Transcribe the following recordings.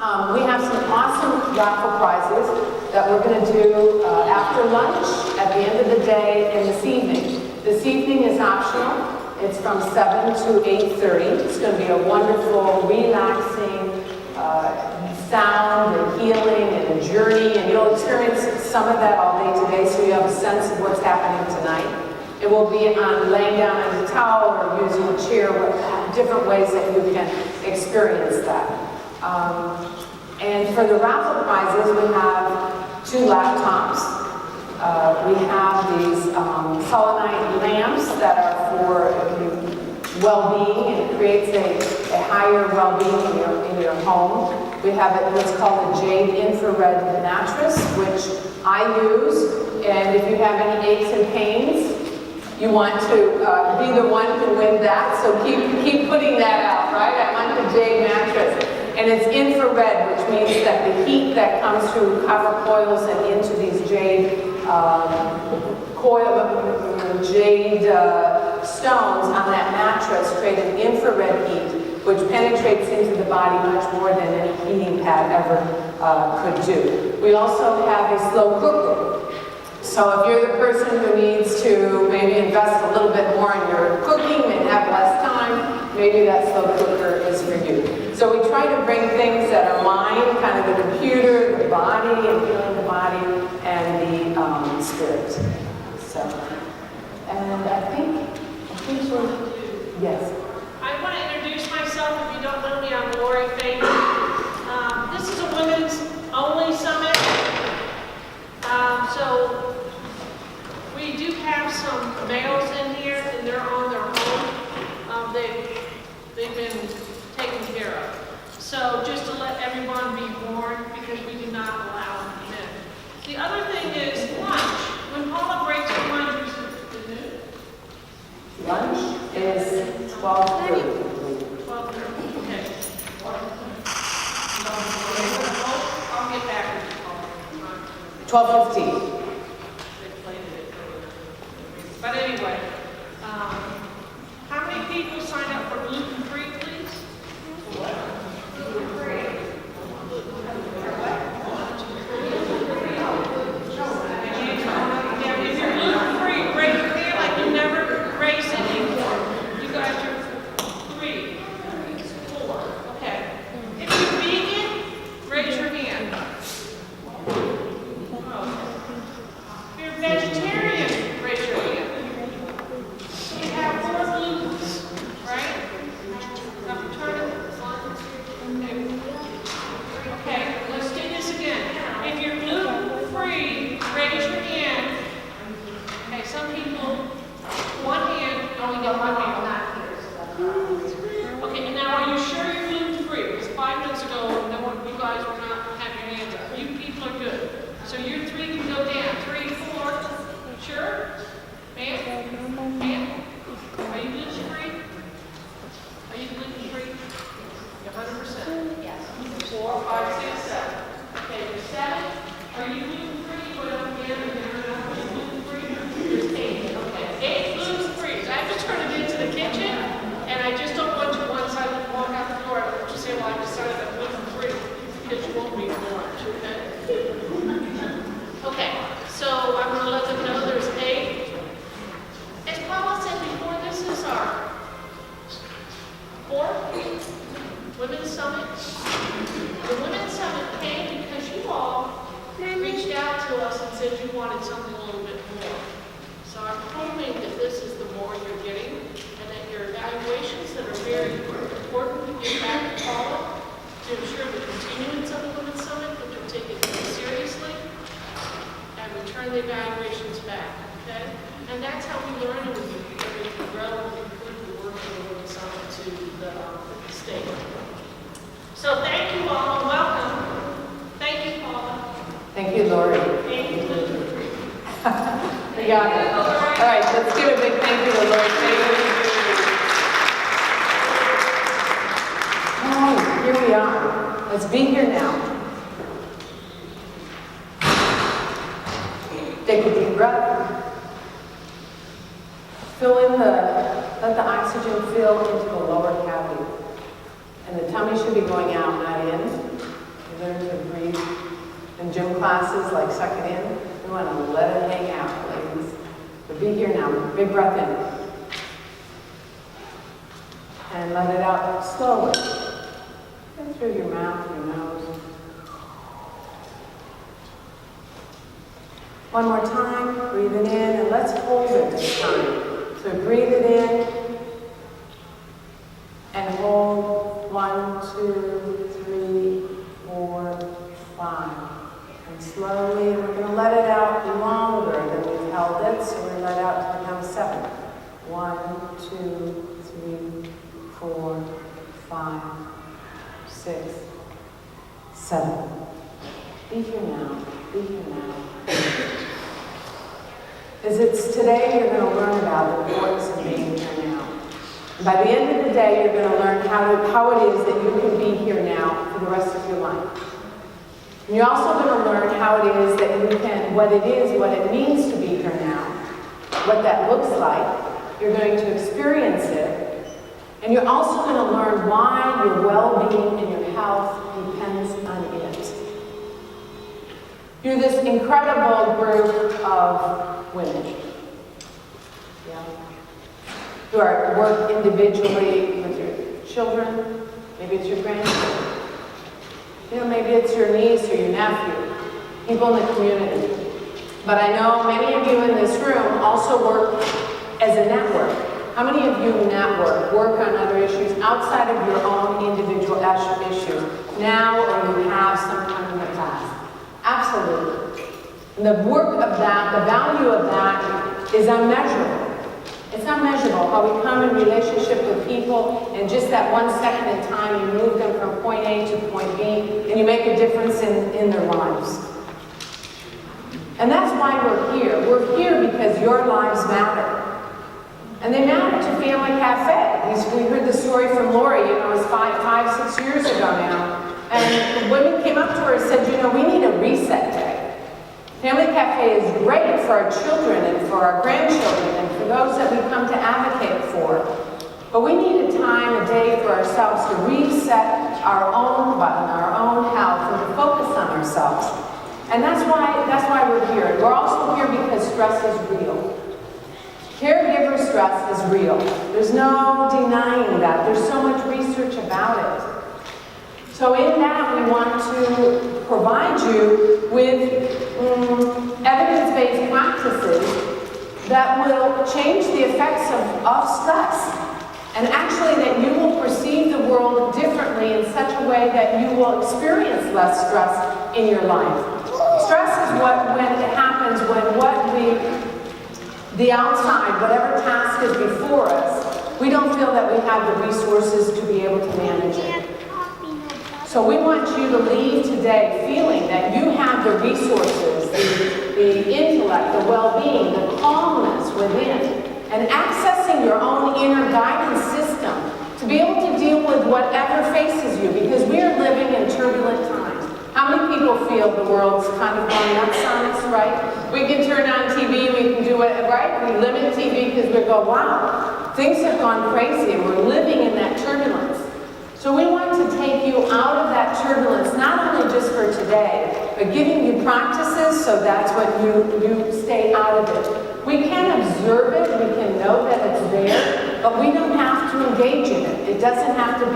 We have some awesome raffle prizes that we're going to do after lunch, at the end of the day, and this evening. This evening is optional. It's from 7 to 8:30. It's going to be a wonderful, relaxing sound and healing and a journey, and you'll experience some of that all day today, so you have a sense of what's happening tonight. It will be on laying down on a towel or using a chair, different ways that you can experience that. And for the raffle prizes, we have 2 laptops. We have these selenite lamps that are for well-being, and it creates a higher well-being in your home. We have what's called a jade infrared mattress, which I use, and if you have any aches and pains, you want to be the one to win that, so keep putting that out, right? I want the jade mattress. And it's infrared, which means that the heat that comes through copper coils and into these jade stones on that mattress create an infrared heat, which penetrates into the body much more than any heating pad ever could do. We also have a slow cooker. So if you're the person who needs to maybe invest a little bit more in your cooking and have less time, maybe that slow cooker is for you. So we try to bring things that are mind, kind of the computer, the body, and feeling the body, and the spirit. So, and I think we're, yes. I want to introduce myself. If you don't know me, I'm Lori Fagan. This is a women's only summit. So we do have some males in here, and they're on their own. They've been taken care of. So just to let everyone be warned, because we do not allow men. The other thing is lunch. When Paula breaks for lunch, is it noon? Lunch is 12:30. 12:30. Okay. I'll get back with you. 12:15. But anyway, how many people signed up for gluten-free, please? Gluten-free. Yeah, if you're gluten-free, raise your hand like you never raised it before. You guys are 3, 4. Okay. If you're vegan, raise your hand. If you're vegetarian, raise your hand. We have 4 glutens, right? Now turn it. Okay, let's do this again. If you're gluten-free, raise your hand. Okay, some people, 1 hand, only get 1 hand. Okay, and now are you sure you're gluten-free? Because 5 minutes ago, you guys were not having your hands up. You people are good. So your 3 can go down. 3, 4. Sure? Ma'am? Ma'am? Are you gluten-free? Are you gluten-free? 100%. Yes. 4, 5, 6, 7. Okay, you're 7. Are you gluten-free? Put up again and down. Are you gluten-free? There's 8. Okay, 8 gluten-free. I have to turn it into the kitchen, and I just don't want you once I walk out the door to say, well, I decided I'm gluten-free, because you won't be for lunch, okay? Okay, so I'm going to let them know there's 8. As Paula said before, this is our 4th Women's Summit. The Women's Summit came because you all reached out to us and said you wanted something a little bit more. So I'm hoping that this is the more you're getting, and that your evaluations that are very important to get back to Paula to ensure the continuance of the Women's Summit, which will take it very seriously, and return the evaluations back, okay? And that's how we learn and we grow and we put the work of the Women's Summit to the state. So thank you all and welcome. Thank you, Paula. Thank you, Lori. Thank you. We got it. All right, let's give a big thank you to Lori Fagan. All right, here we are. Let's be here now. Take a deep breath. Let the oxygen fill into the lower cavity. And the tummy should be going out, not in. classes, like suck it in. We want to let it hang out, ladies. So be here now. Big breath in. And let it out slowly. In through your mouth, your nose. One more time, breathe it in, and let's hold it this time. So breathe it in, and hold 1, 2, 3, 4, 5. And slowly, we're going to let it out longer than we've held it, so we're going to let it out to become 7. 1, 2, 3, 4, 5, 6, 7. Be here now. Be here now. As it's today, you're going to learn about the importance of being here now. And by the end of the day, you're going to learn how it is that you can be here now for the rest of your life. And you're also going to learn how it is that you can, what it means to be here now, what that looks like. You're going to experience it. And you're also going to learn why your well-being and your health depends on it. You're this incredible group of women. Yeah. Who work individually with your children. Maybe it's your grandchildren. Maybe it's your niece or your nephew. People in the community. But I know many of you in this room also work as a network. How many of you network, work on other issues outside of your own individual issues now, or you have sometime in the past? Absolutely. And the work of that, the value of that is unmeasurable. It's unmeasurable how we come in relationship with people, and just that 1 second in time, you move them from point A to point B, and you make a difference in their lives. And that's why we're here. We're here because your lives matter. And they matter to Family Cafe. We heard the story from Lori, it was 5, 6 years ago now. And the women came up to her and said, we need a reset day. Family Cafe is great for our children and for our grandchildren and for those that we come to advocate for. But we need a time, a day for ourselves to reset our own button, our own health, and to focus on ourselves. And that's why we're here. We're also here because stress is real. Caregiver stress is real. There's no denying that. There's so much research about it. So in that, we want to provide you with evidence-based practices that will change the effects of stress. And actually that you will perceive the world differently in such a way that you will experience less stress in your life. Stress is when it happens when the outside, whatever task is before us, we don't feel that we have the resources to be able to manage it. So we want you to leave today feeling that you have the resources, the intellect, the well-being, the calmness within, and accessing your own inner guidance system to be able to deal with whatever faces you, because we are living in turbulent times. How many people feel the world's kind of going nuts on us, right? We can turn on TV, we can do it, right? We limit TV because we go, wow, things have gone crazy, and we're living in that turbulence. So we want to take you out of that turbulence, not only just for today, but giving you practices so that's what you stay out of it. We can observe it, we can know that it's there, but we don't have to engage in it. It doesn't have to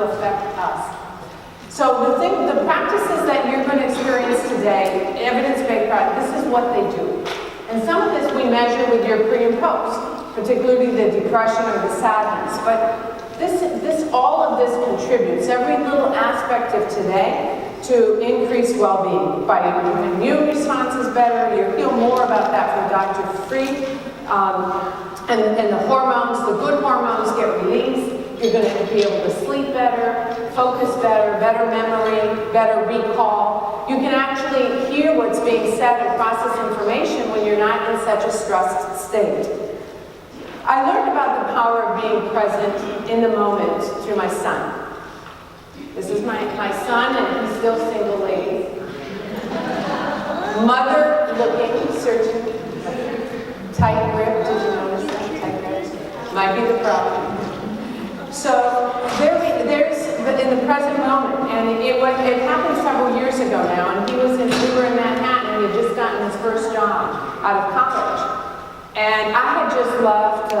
affect us. So the practices that you're going to experience today, evidence-based practice, this is what they do. And some of this we measure with your pre and post, particularly the depression or the sadness, but all of this contributes, every little aspect of today, to increase well-being. By your immune response is better. You'll hear more about that from Dr. Freed. And the hormones, the good hormones get released. You're going to be able to sleep better, focus better, better memory, better recall. You can actually hear what's being said and process information when you're not in such a stressed state. I learned about the power of being present in the moment through my son. This is my son, and he's still single, ladies. Mother looking, searching, tight grip. Did you notice that? Tight grip. Might be the problem. So there's in the present moment, and it happened several years ago now, and he was in first job out of college. And I had just left,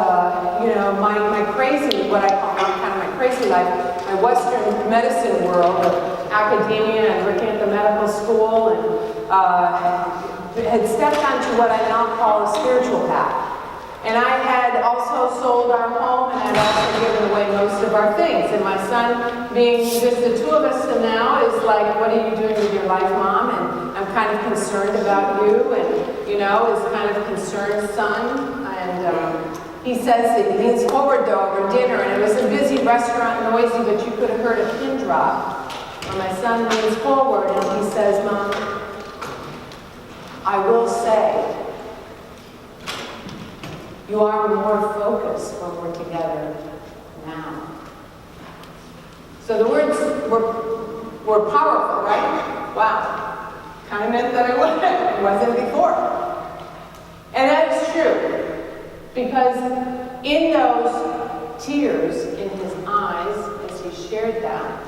my crazy, what I call kind of my crazy life, my Western medicine world of academia and working at the medical school, and had stepped onto what I now call a spiritual path. And I had also sold our home, and I'd also given away most of our things. And my son, being just the two of us now, is like, what are you doing with your life, Mom? And I'm kind of concerned about you, and, is kind of concerned son. And he says, he leans forward, though, over dinner, and it was a busy restaurant, noisy, but you could have heard a pin drop. And my son leans forward, and he says, Mom, I will say, you are more focused when we're together now. So the words were powerful, right? Wow. Kind of meant that it wasn't before. And that is true. Because in those tears in his eyes as he shared that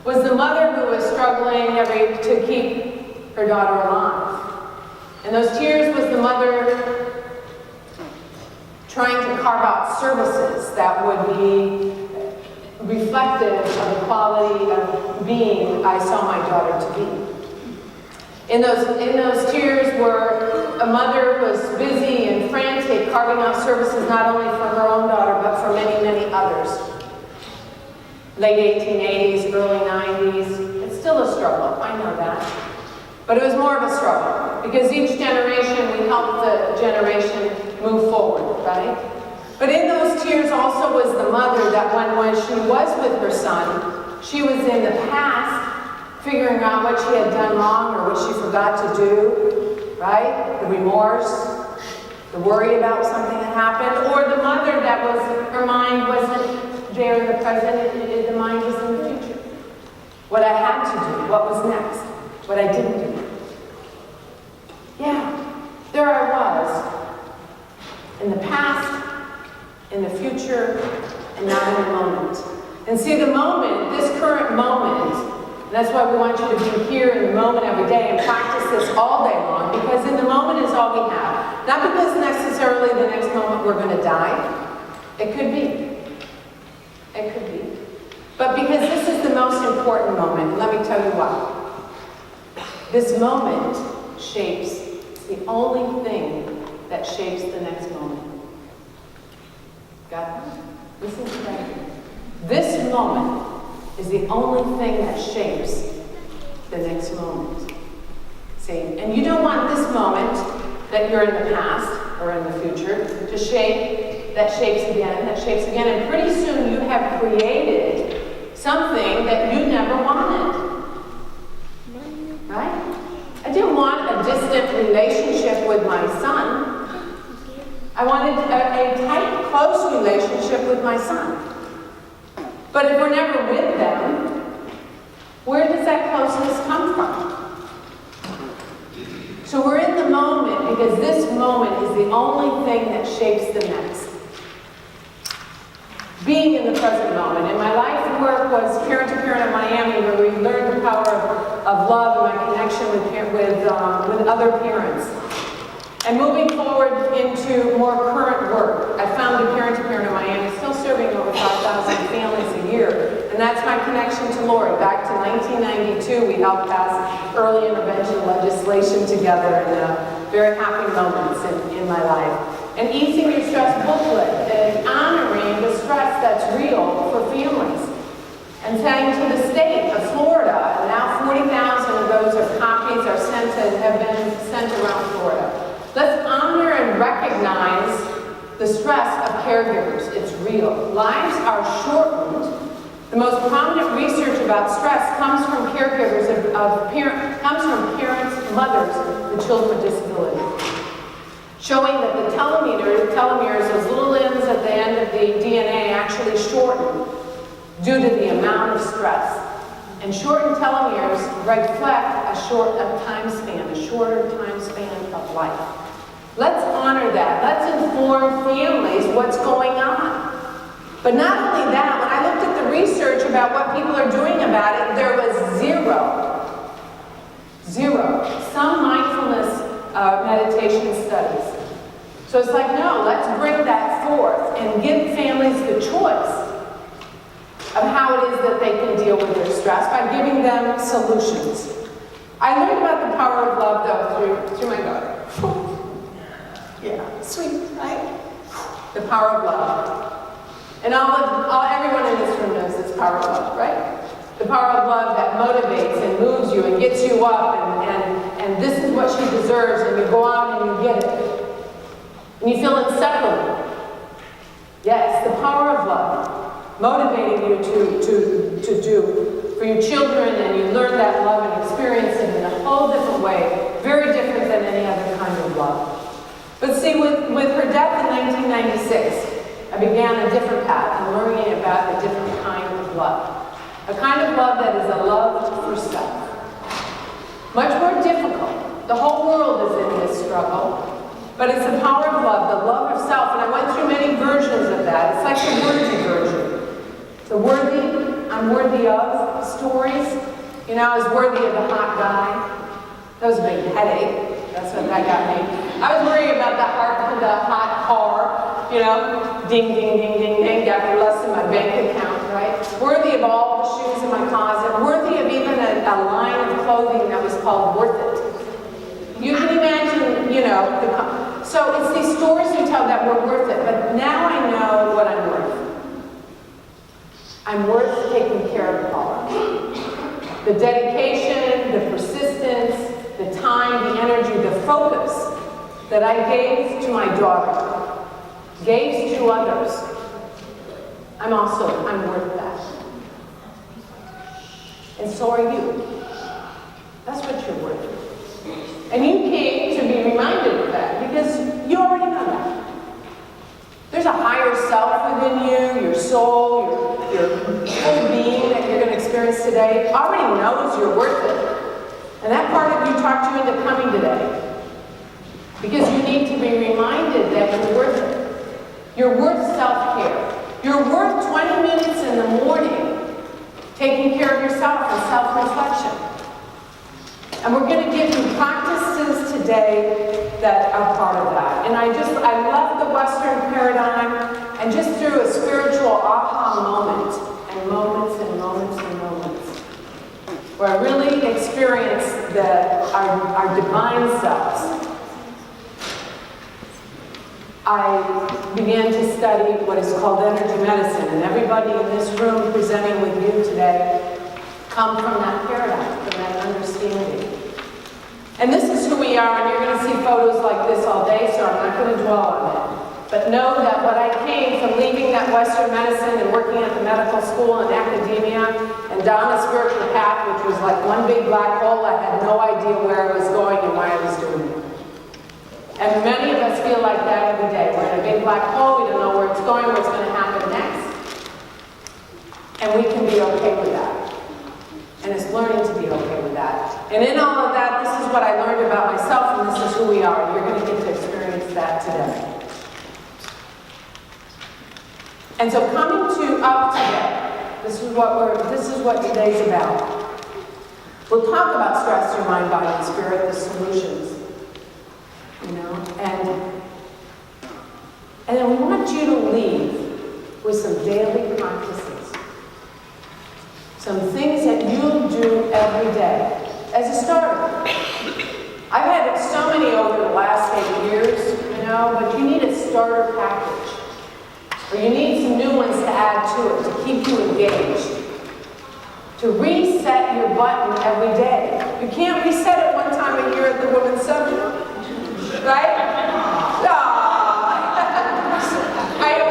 was the mother who was struggling to keep her daughter alive. And those tears was the mother trying to carve out services that would be reflective of the quality of being I saw my daughter to be. In those tears were a mother who was busy and frantic, carving out services not only for her own daughter, but for many, many others. Late 1880s, early 90s, it's still a struggle, I know that. But it was more of a struggle, because each generation, we helped the generation move forward, right? But in those tears also was the mother that when she was with her son, she was in the past figuring out what she had done wrong or what she forgot to do, right? The remorse, the worry about something that happened, or the mother that her mind wasn't there in the present, the mind was in the future. What I had to do, what was next, what I didn't do. Yeah, there I was. In the past, in the future, and now in the moment. And see, the moment, this current moment, and that's why we want you to be here in the moment every day and practice this all day long, because in the moment is all we have. Not because necessarily the next moment we're going to die. It could be. It could be. But because this is the most important moment, let me tell you why. This moment shapes, it's the only thing that shapes the next moment. Got it? Listen to that. This moment is the only thing that shapes the next moment. See? And you don't want this moment that you're in the past or in the future to shape, that shapes again, and pretty soon you have created something that you never wanted. Right? I didn't want a distant relationship with my son. I wanted a tight, close relationship with my son. But if we're never with them, where does that closeness come from? So we're in the moment because this moment is the only thing that shapes the next. Being in the present moment. And my life work was Parent to Parent in Miami, where we learned the power of love and my connection with other parents. And moving forward into more current work, I founded Parent to Parent in Miami, still serving over 5,000 families a year. And that's my connection to Lori. Back to 1992, we helped pass early intervention legislation together, and very happy moments in my life. And Easing Your Stress booklet, and honoring the stress that's real for families. And saying to the state of Florida, and now 40,000 of those copies are have been sent around Florida. Let's honor and recognize the stress of caregivers. It's real. Lives are shortened. The most prominent research about stress comes from caregivers comes from parents, mothers, the children with disability. Showing that the telomeres, those little ends at the end of the DNA, actually shorten due to the amount of stress. And shortened telomeres reflect a shorter time span of life. Let's honor that. Let's inform families what's going on. But not only that, when I looked at the research about what people are doing about it, there was zero. Some mindfulness meditation studies. So it's like, no, let's bring that forth and give families the choice of how it is that they can deal with their stress by giving them solutions. I learned about the power of love, though, through my daughter. Yeah, sweet, right? The power of love. And everyone in this room knows this power of love, right? The power of love that motivates and moves you and gets you up, and this is what she deserves, and you go out and you get it. And you feel inseparable. Yes, the power of love, motivating you to do for your children, and you learn that love and experience it in a whole different way, very different than any other kind of love. But see, with her death in 1996, I began a different path and learning about a different kind of love. A kind of love that is a love for self. Much more difficult. The whole world is in this struggle. But it's the power of love, the love of self. And I went through many versions of that. It's like the worthy version. The worthy, I'm worthy of stories. You know, I was worthy of the hot guy. That was a big headache. That's what that got me. I was worried about the hot car, you know, ding, ding, ding, ding, ding, got me less in my bank account, right? Worthy of all the shoes in my closet, worthy of even a line of clothing that was called Worth It. You can imagine, you know, so it's these stories we tell that we're worth it, but now I know what I'm worth. I'm worth taking care of Paula. The dedication, the persistence, the time, the energy, the focus that I gave to my daughter, gave to others. I'm worth that. And so are you. That's what you're worth. And you came to be reminded of that because you already know that. There's a higher self within you, your soul, your whole being that you're going to experience today already knows you're worth it. And that part of you talked you into coming today. Because you need to be reminded that you're worth it. You're worth self-care. You're worth 20 minutes in the morning taking care of yourself and self-reflection. And we're going to give you practices today that are part of that. And I left the Western paradigm and just through a spiritual aha moment, and moments and moments and moments, where I really experienced our divine selves. I began to study what is called energy medicine, and everybody in this room presenting with you today come from that paradigm, from that understanding. And this is who we are, and you're going to see photos like this all day, so I'm not going to dwell on it. But know that when I came from leaving that Western medicine and working at the medical school and academia, and down a spiritual path, which was like one big black hole, I had no idea where I was going and why I was doing it. And many of us feel like that every day. We're in a big black hole, we don't know where it's going, what's going to happen next. And we can be okay with that. And it's learning to be okay with that. And in all of that, this is what I learned about myself, and this is who we are. You're going to get to experience that today. And so coming up today, this is what today's about. We'll talk about stress through mind, body, and spirit, the solutions. You know, and then we want you to leave with some daily practices. Some things that you'll do every day as a starter. I've had so many over the last 8 years, you know, but you need a starter package. Or you need some new ones to add to it to keep you engaged. To reset your button every day. You can't reset it one time a year at the Women's Summit. Right?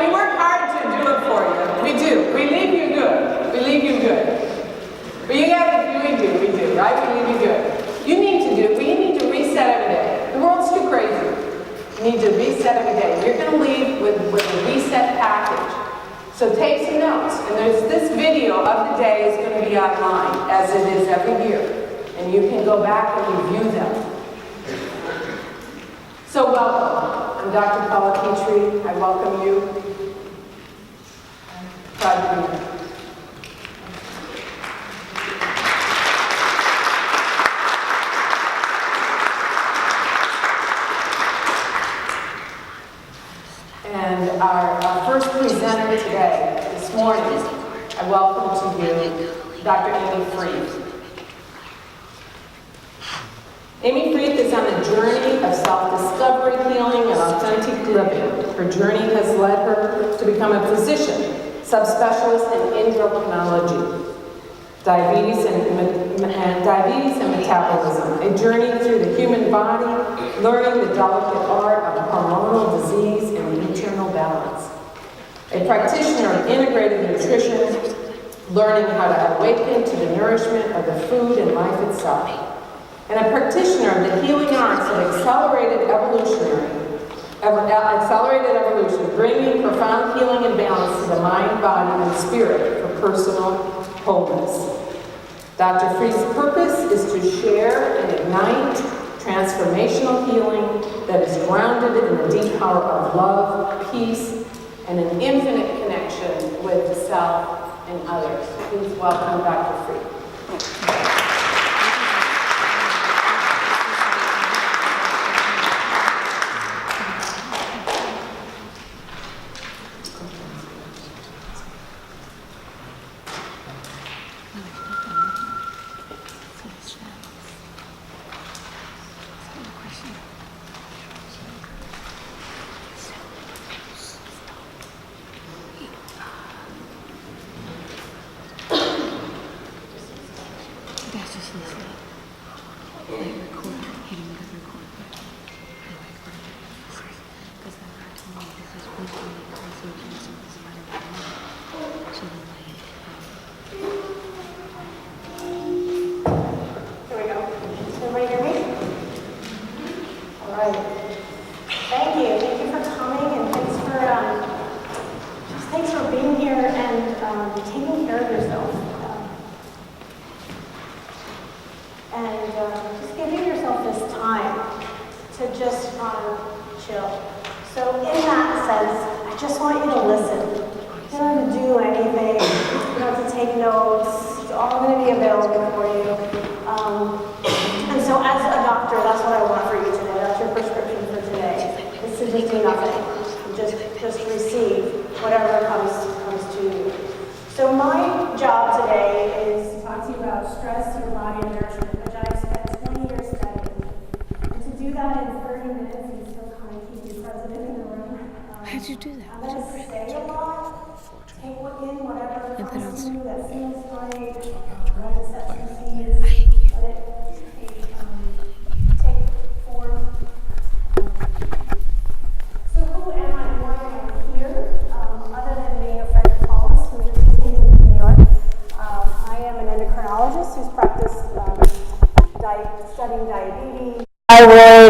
We work hard to do it for you. We do. We leave you good. We leave you good. But you gotta, we do, right? We leave you good. We need to reset every day. The world's too crazy. You need to reset every day. You're gonna leave with a reset package. So take some notes. And there's this video of the day is gonna be online, as it is every year. And you can go back and review them. So welcome. I'm Dr. Paula Petrie. I welcome you. I'm proud to be here. Amy Freeth is on a journey of self-discovery, healing, and authentic living. Her journey has led her to become a physician, subspecialist in endocrinology, diabetes and metabolism, a journey through the human body, learning the delicate art of hormonal disease and the internal balance. A practitioner of integrated nutrition, learning how to awaken to the nourishment of the food and life itself. And a practitioner of the healing arts of accelerated evolution, bringing profound healing and balance to the mind, body, and spirit for personal wholeness. Dr. Freeth's purpose is to share and ignite transformational healing that is grounded in the deep power of love, peace, and an infinite connection with the self and others. Please welcome Dr. Freeth.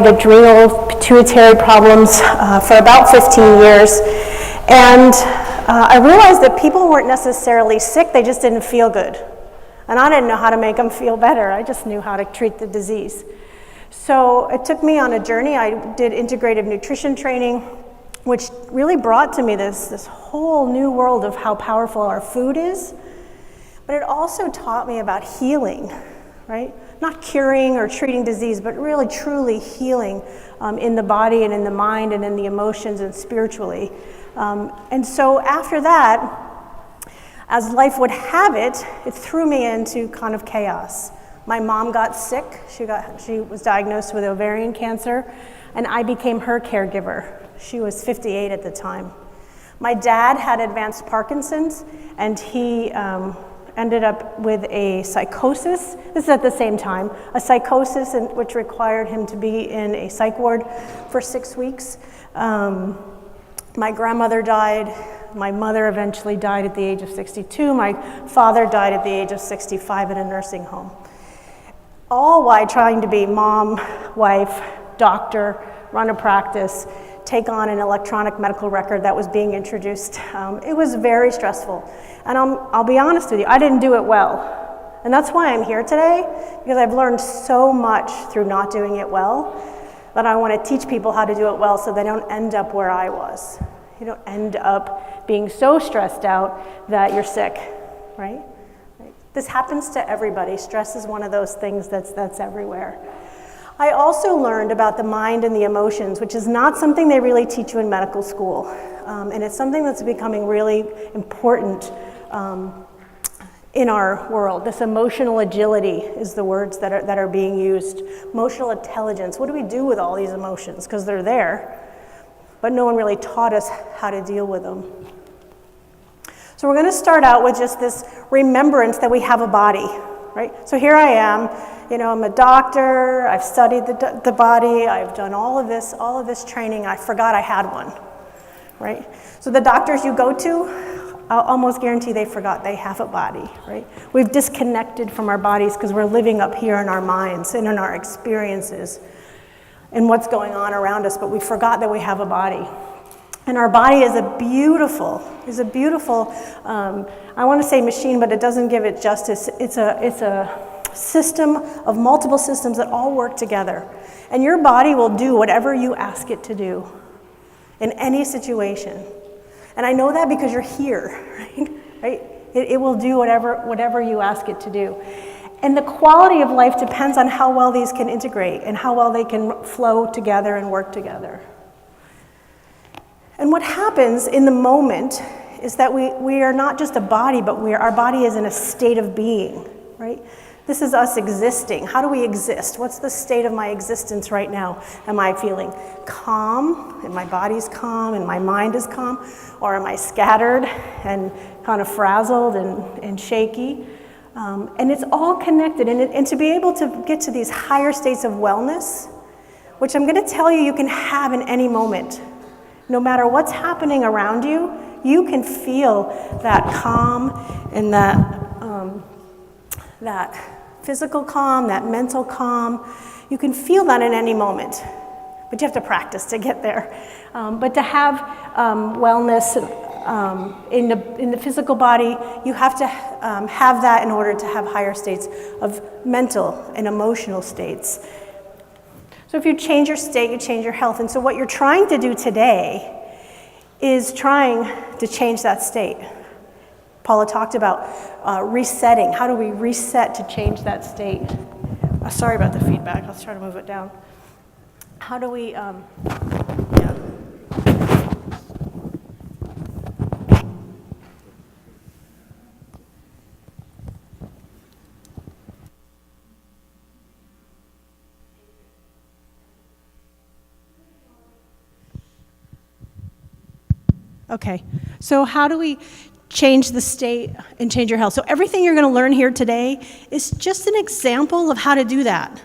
Adrenal, pituitary problems for about 15 years. And I realized that people weren't necessarily sick, they just didn't feel good. And I didn't know how to make them feel better, I just knew how to treat the disease. So it took me on a journey. I did integrative nutrition training, which really brought to me this whole new world of how powerful our food is. But it also taught me about healing, right? Not curing or treating disease, but really truly healing in the body and in the mind and in the emotions and spiritually. And so after that, as life would have it, it threw me into kind of chaos. My mom got sick. She was diagnosed with ovarian cancer, and I became her caregiver. She was 58 at the time. My dad had advanced Parkinson's, and he ended up with a psychosis. This is at the same time, a psychosis which required him to be in a psych ward for 6 weeks. My grandmother died. My mother eventually died at the age of 62. My father died at the age of 65 in a nursing home. All while trying to be mom, wife, doctor, run a practice, take on an electronic medical record that was being introduced. It was very stressful. And I'll be honest with you, I didn't do it well. And that's why I'm here today, because I've learned so much through not doing it well, that I want to teach people how to do it well so they don't end up where I was. You don't end up being so stressed out that you're sick, right? This happens to everybody. Stress is one of those things that's everywhere. I also learned about the mind and the emotions, which is not something they really teach you in medical school. And it's something that's becoming really important in our world. This emotional agility is the words that are being used. Emotional intelligence. What do we do with all these emotions? Because they're there, but no one really taught us how to deal with them. So we're going to start out with just this remembrance that we have a body, right? So here I am, I'm a doctor, I've studied the body, I've done all of this training, I forgot I had one, right? So the doctors you go to, I'll almost guarantee they forgot they have a body, right? We've disconnected from our bodies because we're living up here in our minds and in our experiences and what's going on around us, but we forgot that we have a body. And our body is a beautiful, I want to say machine, but it doesn't give it justice. It's a system of multiple systems that all work together. And your body will do whatever you ask it to do in any situation. And I know that because you're here, right? It will do whatever you ask it to do. And the quality of life depends on how well these can integrate and how well they can flow together and work together. And what happens in the moment is that we are not just a body, but our body is in a state of being, right? This is us existing. How do we exist? What's the state of my existence right now? Am I feeling calm, and my body's calm, and my mind is calm? Or am I scattered and kind of frazzled and shaky? And it's all connected. And to be able to get to these higher states of wellness, which I'm going to tell you can have in any moment. No matter what's happening around you, you can feel that calm and that physical calm, that mental calm. You can feel that in any moment, but you have to practice to get there. But to have wellness in the physical body, you have to have that in order to have higher states of mental and emotional states. So if you change your state, you change your health. And so what you're trying to do today is trying to change that state. Paula talked about resetting. How do we reset to change that state? Sorry about the feedback. Let's try to move it down. How do we, Okay, so how do we change the state and change your health? So everything you're going to learn here today is just an example of how to do that.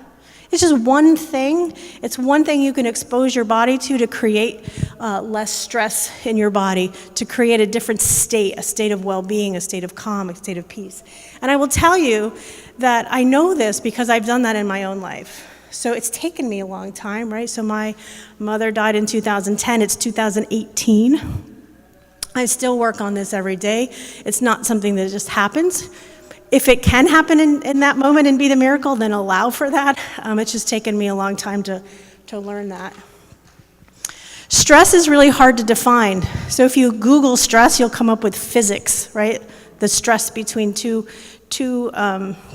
It's just one thing. It's one thing you can expose your body to create less stress in your body, to create a different state, a state of well-being, a state of calm, a state of peace. And I will tell you that I know this because I've done that in my own life. So it's taken me a long time, right? So my mother died in 2010. It's 2018. I still work on this every day. It's not something that just happens. If it can happen in that moment and be the miracle, then allow for that. It's just taken me a long time to learn that. Stress is really hard to define. So if you Google stress, you'll come up with physics, right? The stress between two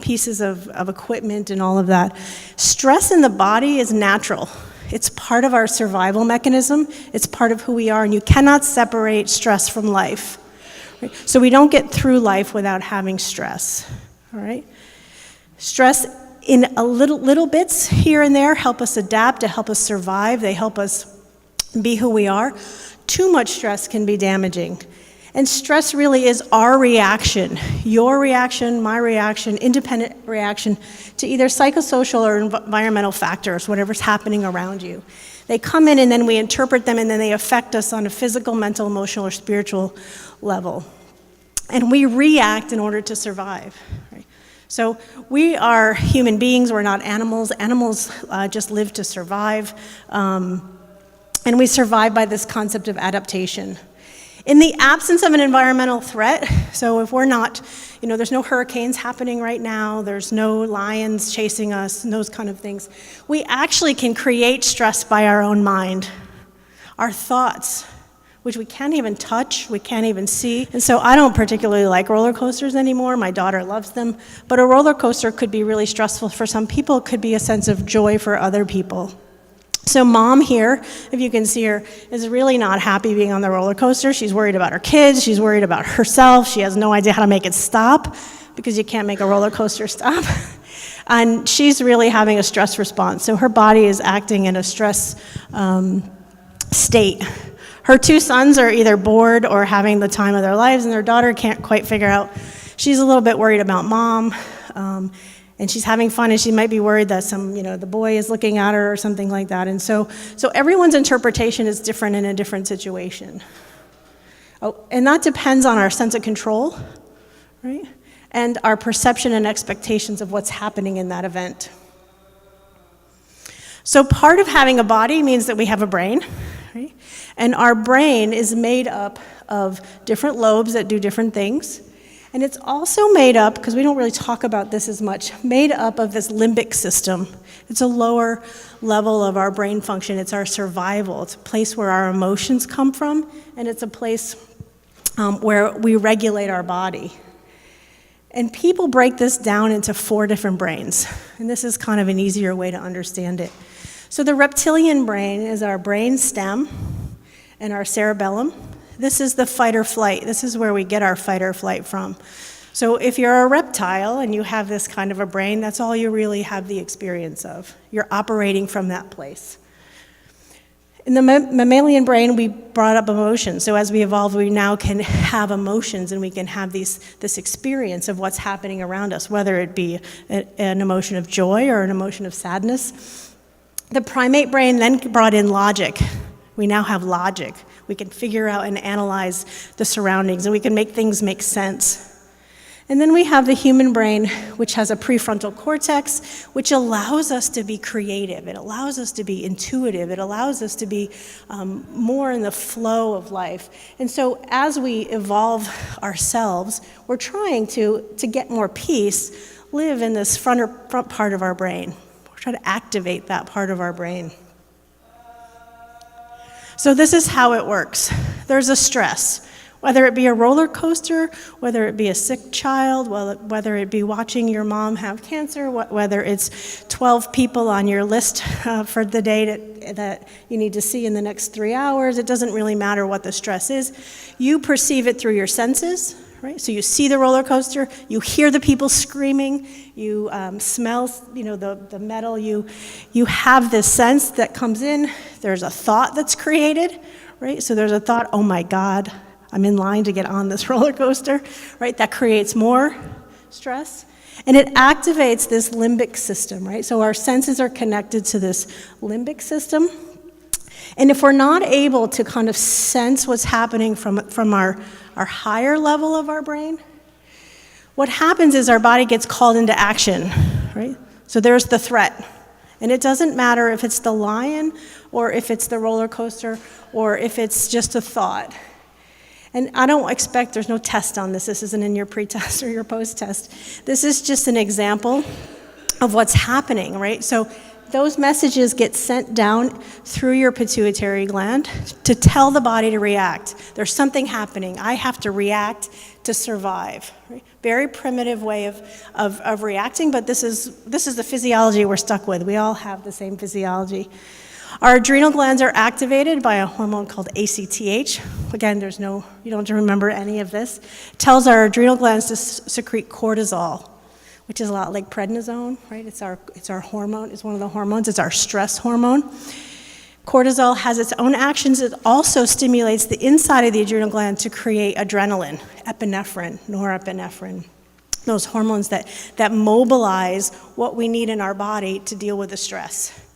pieces of equipment and all of that. Stress in the body is natural. It's part of our survival mechanism. It's part of who we are, and you cannot separate stress from life. Right? So we don't get through life without having stress. All right? Stress in a little bits here and there help us adapt, to help us survive. They help us be who we are. Too much stress can be damaging. And stress really is our reaction, your reaction, my reaction, independent reaction to either psychosocial or environmental factors, whatever's happening around you. They come in and then we interpret them and then they affect us on a physical, mental, emotional, or spiritual level. And we react in order to survive. Right? So we are human beings, we're not animals. Animals just live to survive. And we survive by this concept of adaptation. In the absence of an environmental threat, so if we're not, there's no hurricanes happening right now, there's no lions chasing us, and those kind of things, we actually can create stress by our own mind. Our thoughts, which we can't even touch, we can't even see. And so I don't particularly like roller coasters anymore. My daughter loves them. But a roller coaster could be really stressful for some people. It could be a sense of joy for other people. So mom here, if you can see her, is really not happy being on the roller coaster. She's worried about her kids. She's worried about herself. She has no idea how to make it stop. because you can't make a roller coaster stop. And she's really having a stress response. So her body is acting in a stress state. Her two sons are either bored or having the time of their lives, and their daughter can't quite figure out. She's a little bit worried about mom, and she's having fun, and she might be worried that the boy is looking at her or something like that. And so everyone's interpretation is different in a different situation. Oh, and that depends on our sense of control, right? And our perception and expectations of what's happening in that event. So part of having a body means that we have a brain, right? And our brain is made up of different lobes that do different things. And it's also made up, because we don't really talk about this as much, made up of this limbic system. It's a lower level of our brain function. It's our survival. It's a place where our emotions come from, and it's a place where we regulate our body. And people break this down into 4 different brains. And this is kind of an easier way to understand it. So the reptilian brain is our brain stem and our cerebellum. This is the fight or flight. This is where we get our fight or flight from. So if you're a reptile and you have this kind of a brain, that's all you really have the experience of. You're operating from that place. In the mammalian brain, we brought up emotions. So as we evolve, we now can have emotions, and we can have this experience of what's happening around us, whether it be an emotion of joy or an emotion of sadness. The primate brain then brought in logic. We now have logic. We can figure out and analyze the surroundings, and we can make things make sense. And then we have the human brain, which has a prefrontal cortex, which allows us to be creative. It allows us to be intuitive. It allows us to be more in the flow of life. And so as we evolve ourselves, we're trying to get more peace, live in this front part of our brain. We're trying to activate that part of our brain. So this is how it works. There's a stress. Whether it be a roller coaster, whether it be a sick child, whether it be watching your mom have cancer, whether it's 12 people on your list for the day that you need to see in the next 3 hours, it doesn't really matter what the stress is. You perceive it through your senses, right? So you see the roller coaster, you hear the people screaming, you smell, the metal, you have this sense that comes in. There's a thought that's created, right? So there's a thought, oh my God, I'm in line to get on this roller coaster, right? That creates more stress. And it activates this limbic system, right? So our senses are connected to this limbic system. And if we're not able to kind of sense what's happening from our higher level of our brain, what happens is our body gets called into action, right? So there's the threat. And it doesn't matter if it's the lion or if it's the roller coaster or if it's just a thought. And I don't expect, there's no test on this. This isn't in your pre-test or your post-test. This is just an example of what's happening, right? So those messages get sent down through your pituitary gland to tell the body to react. There's something happening. I have to react to survive. Right? Very primitive way of reacting, but this is the physiology we're stuck with. We all have the same physiology. Our adrenal glands are activated by a hormone called ACTH. Again, you don't have to remember any of this. It tells our adrenal glands to secrete cortisol, which is a lot like prednisone, right? It's our hormone. It's one of the hormones. It's our stress hormone. Cortisol has its own actions. It also stimulates the inside of the adrenal gland to create adrenaline, epinephrine, norepinephrine, those hormones that mobilize what we need in our body to deal with the stress.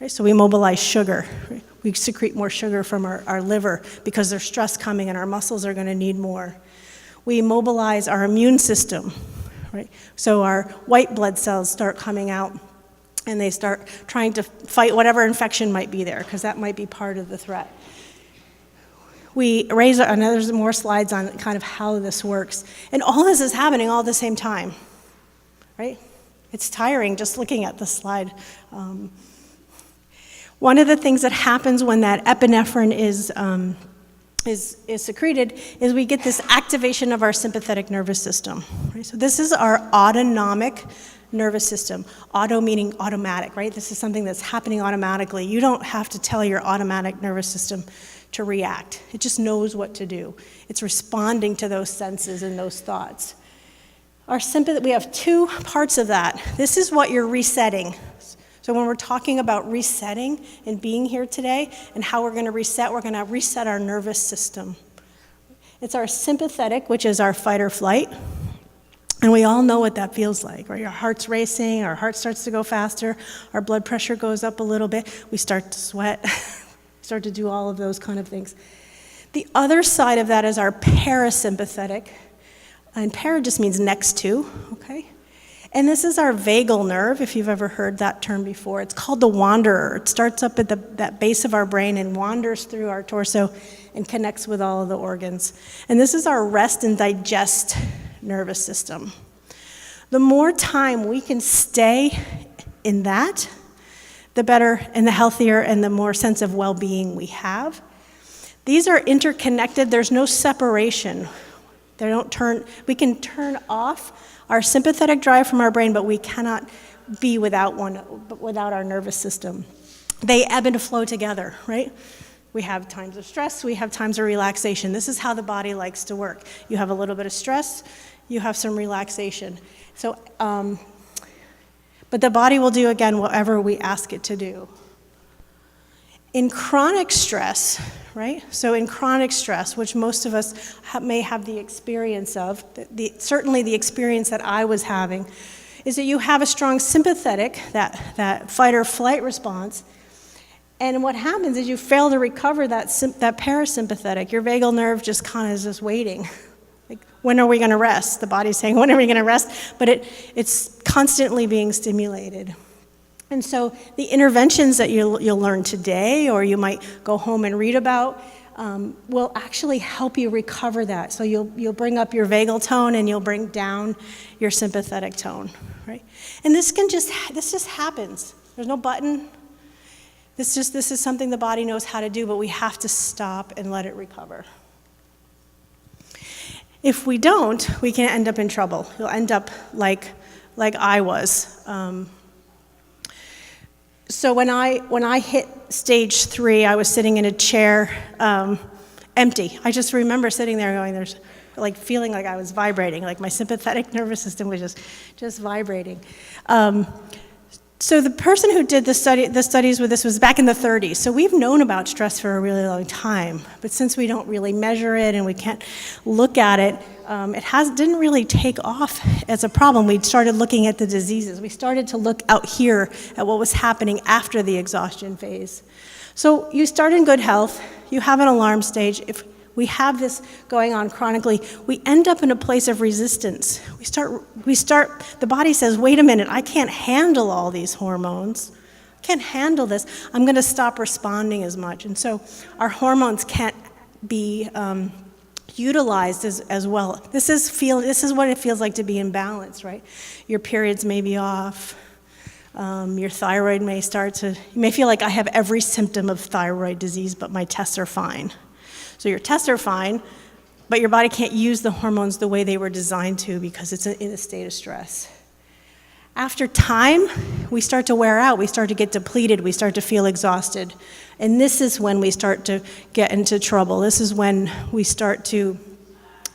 Right? So we mobilize sugar. Right? We secrete more sugar from our liver because there's stress coming and our muscles are going to need more. We mobilize our immune system. Right? So our white blood cells start coming out and they start trying to fight whatever infection might be there because that might be part of the threat. We raise and there's more slides on kind of how this works. And all this is happening all at the same time. Right? It's tiring just looking at the slide. One of the things that happens when that epinephrine is secreted is we get this activation of our sympathetic nervous system. Right? So this is our autonomic nervous system. Auto meaning automatic, right? This is something that's happening automatically. You don't have to tell your automatic nervous system to react. It just knows what to do. It's responding to those senses and those thoughts. Our sympathy, we have two parts of that. This is what you're resetting. So when we're talking about resetting and being here today and how we're going to reset our nervous system. It's our sympathetic, which is our fight or flight. And we all know what that feels like, right? Our heart's racing, our heart starts to go faster, our blood pressure goes up a little bit, we start to sweat, start to do all of those kind of things. The other side of that is our parasympathetic. And para just means next to, okay? And this is our vagal nerve, if you've ever heard that term before. It's called the wanderer. It starts up at that base of our brain and wanders through our torso and connects with all of the organs. And this is our rest and digest nervous system. The more time we can stay in that, the better and the healthier and the more sense of well-being we have. These are interconnected. There's no separation. We can turn off our sympathetic drive from our brain, but we cannot be without our nervous system. They ebb and flow together, right? We have times of stress, we have times of relaxation. This is how the body likes to work. You have a little bit of stress, you have some relaxation. So, but the body will do, again, whatever we ask it to do. In chronic stress, right? So in chronic stress, which most of us may have the experience of, certainly the experience that I was having, is that you have a strong sympathetic, that fight or flight response, and what happens is you fail to recover that parasympathetic. Your vagal nerve just kind of is just waiting. Like, when are we going to rest? The body's saying, when are we going to rest? But it's constantly being stimulated. And so the interventions that you'll learn today, or you might go home and read about, will actually help you recover that. So you'll bring up your vagal tone and you'll bring down your sympathetic tone, right? And this just happens. There's no button. This is something the body knows how to do, but we have to stop and let it recover. If we don't, we can end up in trouble. You'll end up like I was. So when I hit stage 3, I was sitting in a chair, empty. I just remember sitting there going, feeling like I was vibrating, like my sympathetic nervous system was just vibrating. So the person who did the studies with this was back in the 30s. So we've known about stress for a really long time, but since we don't really measure it and we can't look at it, didn't really take off as a problem. We started looking at the diseases. We started to look out here at what was happening after the exhaustion phase. So you start in good health, you have an alarm stage. If we have this going on chronically, we end up in a place of resistance. The body says, wait a minute, I can't handle all these hormones. I can't handle this. I'm going to stop responding as much. And so our hormones can't be utilized as well. This is what it feels like to be in balance, right? Your periods may be off. Your thyroid you may feel like I have every symptom of thyroid disease, but my tests are fine. So your tests are fine, but your body can't use the hormones the way they were designed to because it's in a state of stress. After time, we start to wear out, we start to get depleted, we start to feel exhausted. And this is when we start to get into trouble. This is when we start to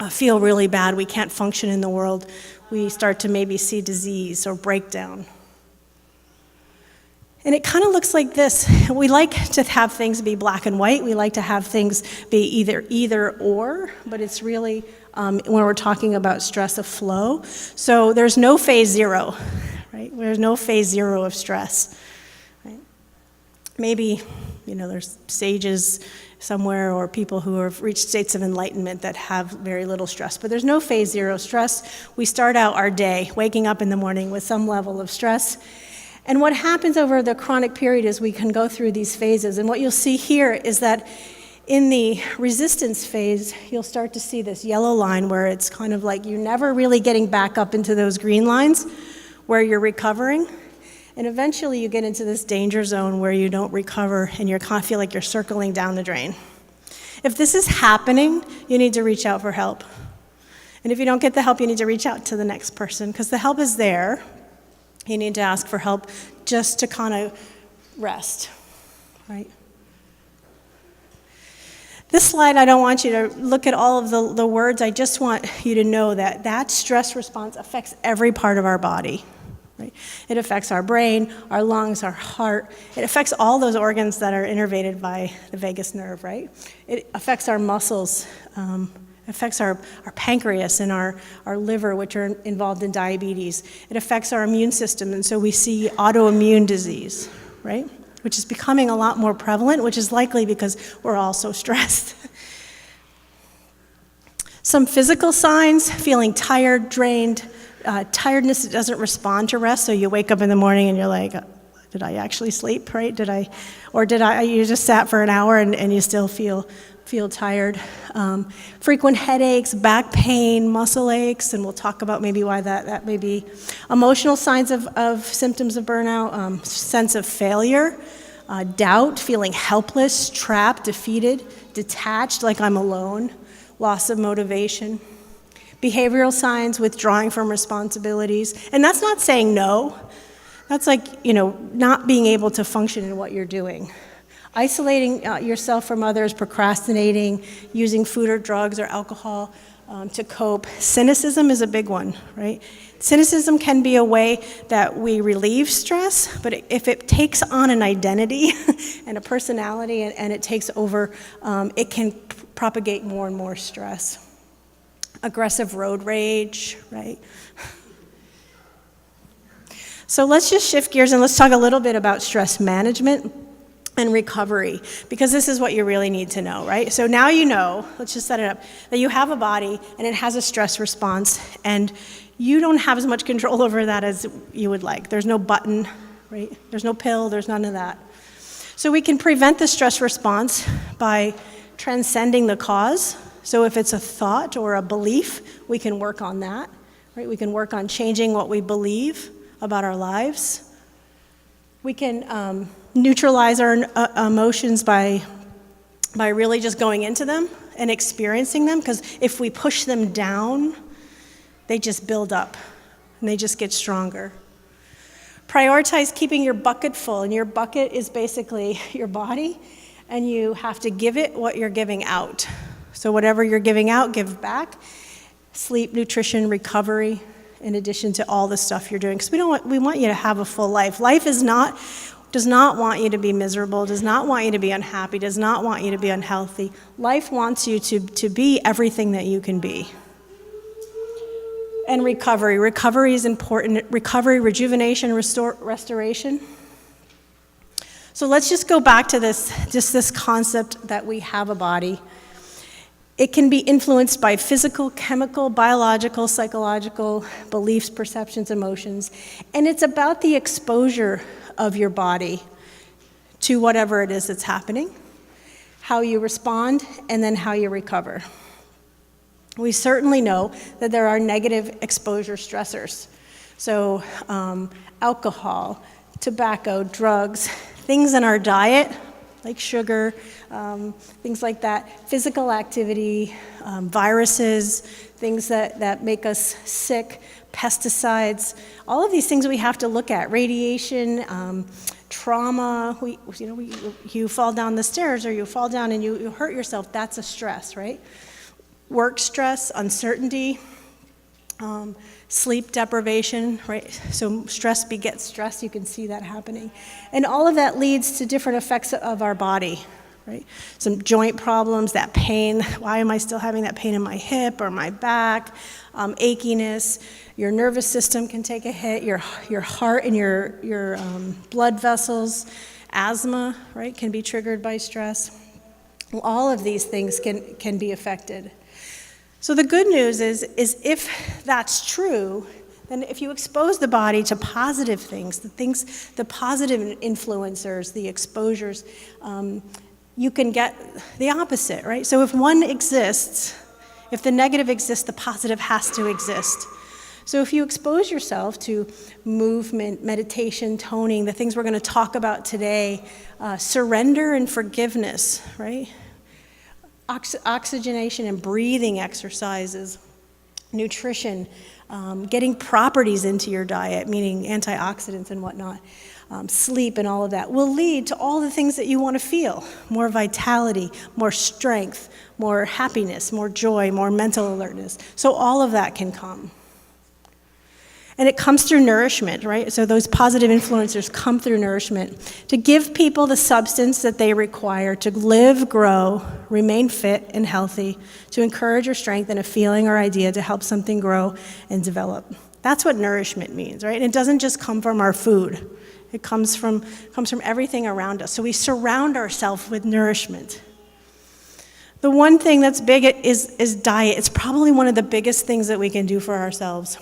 feel really bad. We can't function in the world. We start to maybe see disease or breakdown. And it kind of looks like this. We like to have things be black and white. We like to have things be either or, but it's really, when we're talking about stress, a flow. So there's no phase 0, right? There's no phase 0 of stress, right? Maybe, there's sages somewhere or people who have reached states of enlightenment that have very little stress, but there's no phase 0 stress. We start out our day waking up in the morning with some level of stress. And what happens over the chronic period is we can go through these phases. And what you'll see here is that in the resistance phase, you'll start to see this yellow line where it's kind of like you're never really getting back up into those green lines where you're recovering. And eventually you get into this danger zone where you don't recover and you kind of feel like you're circling down the drain. If this is happening, you need to reach out for help. And if you don't get the help, you need to reach out to the next person because the help is there. You need to ask for help just to kind of rest, right? This slide, I don't want you to look at all of the words. I just want you to know that that stress response affects every part of our body. Right? It affects our brain, our lungs, our heart. It affects all those organs that are innervated by the vagus nerve, right? It affects our muscles, affects our pancreas and our liver, which are involved in diabetes. It affects our immune system, and so we see autoimmune disease, right? Which is becoming a lot more prevalent, which is likely because we're all so stressed. Some physical signs: feeling tired, drained, tiredness that doesn't respond to rest. So you wake up in the morning and you're like, did I actually sleep, right? You just sat for an hour and you still feel tired. Frequent headaches, back pain, muscle aches, and we'll talk about maybe why that may be. Emotional signs of symptoms of burnout: sense of failure, doubt, feeling helpless, trapped, defeated, detached, like I'm alone, loss of motivation. Behavioral signs: withdrawing from responsibilities. And that's not saying no. That's like, not being able to function in what you're doing. Isolating yourself from others, procrastinating, using food or drugs or alcohol to cope. Cynicism is a big one, right? Cynicism can be a way that we relieve stress, but if it takes on an identity and a personality and it takes over, it can propagate more and more stress. Aggressive road rage, right? So let's just shift gears and let's talk a little bit about stress management and recovery, because this is what you really need to know, right? So now you know, let's just set it up, that you have a body and it has a stress response, and you don't have as much control over that as you would like. There's no button, right? There's no pill, there's none of that. So we can prevent the stress response by transcending the cause. So if it's a thought or a belief, we can work on that, right? We can work on changing what we believe about our lives. We can neutralize our emotions by really just going into them and experiencing them, because if we push them down, they just build up and they just get stronger. Prioritize keeping your bucket full, and your bucket is basically your body, and you have to give it what you're giving out. So whatever you're giving out, give back. Sleep, nutrition, recovery, in addition to all the stuff you're doing. Because we want you to have a full life. Life does not want you to be miserable, does not want you to be unhappy, does not want you to be unhealthy. Life wants you to be everything that you can be. And recovery. Recovery is important. Recovery, rejuvenation, restoration. So let's just go back to this concept that we have a body. It can be influenced by physical, chemical, biological, psychological beliefs, perceptions, emotions. And it's about the exposure of your body to whatever it is that's happening, how you respond, and then how you recover. We certainly know that there are negative exposure stressors. So alcohol, tobacco, drugs, things in our diet, like sugar, things like that, physical activity, viruses, things that make us sick, pesticides, all of these things we have to look at. Radiation, trauma, you fall down the stairs or you fall down and you hurt yourself, that's a stress, right? Work stress, uncertainty, sleep deprivation, right? So stress begets stress, you can see that happening. And all of that leads to different effects of our body, right? Some joint problems, that pain, why am I still having that pain in my hip or my back? Achiness, your nervous system can take a hit, your heart and your blood vessels, asthma, right, can be triggered by stress. All of these things can be affected. So the good news is if that's true, then if you expose the body to positive things, the positive influencers, the exposures, you can get the opposite, right? So if one exists, if the negative exists, the positive has to exist. So if you expose yourself to movement, meditation, toning, the things we're going to talk about today, surrender and forgiveness, right? Oxygenation and breathing exercises, nutrition, getting properties into your diet, meaning antioxidants and whatnot. sleep and all of that, will lead to all the things that you want to feel. More vitality, more strength, more happiness, more joy, more mental alertness. So all of that can come. And it comes through nourishment, right? So those positive influencers come through nourishment to give people the substance that they require to live, grow, remain fit and healthy, to encourage or strengthen a feeling or idea to help something grow and develop. That's what nourishment means, right? And it doesn't just come from our food. It comes from everything around us. So we surround ourselves with nourishment. The one thing that's big is diet. It's probably one of the biggest things that we can do for ourselves.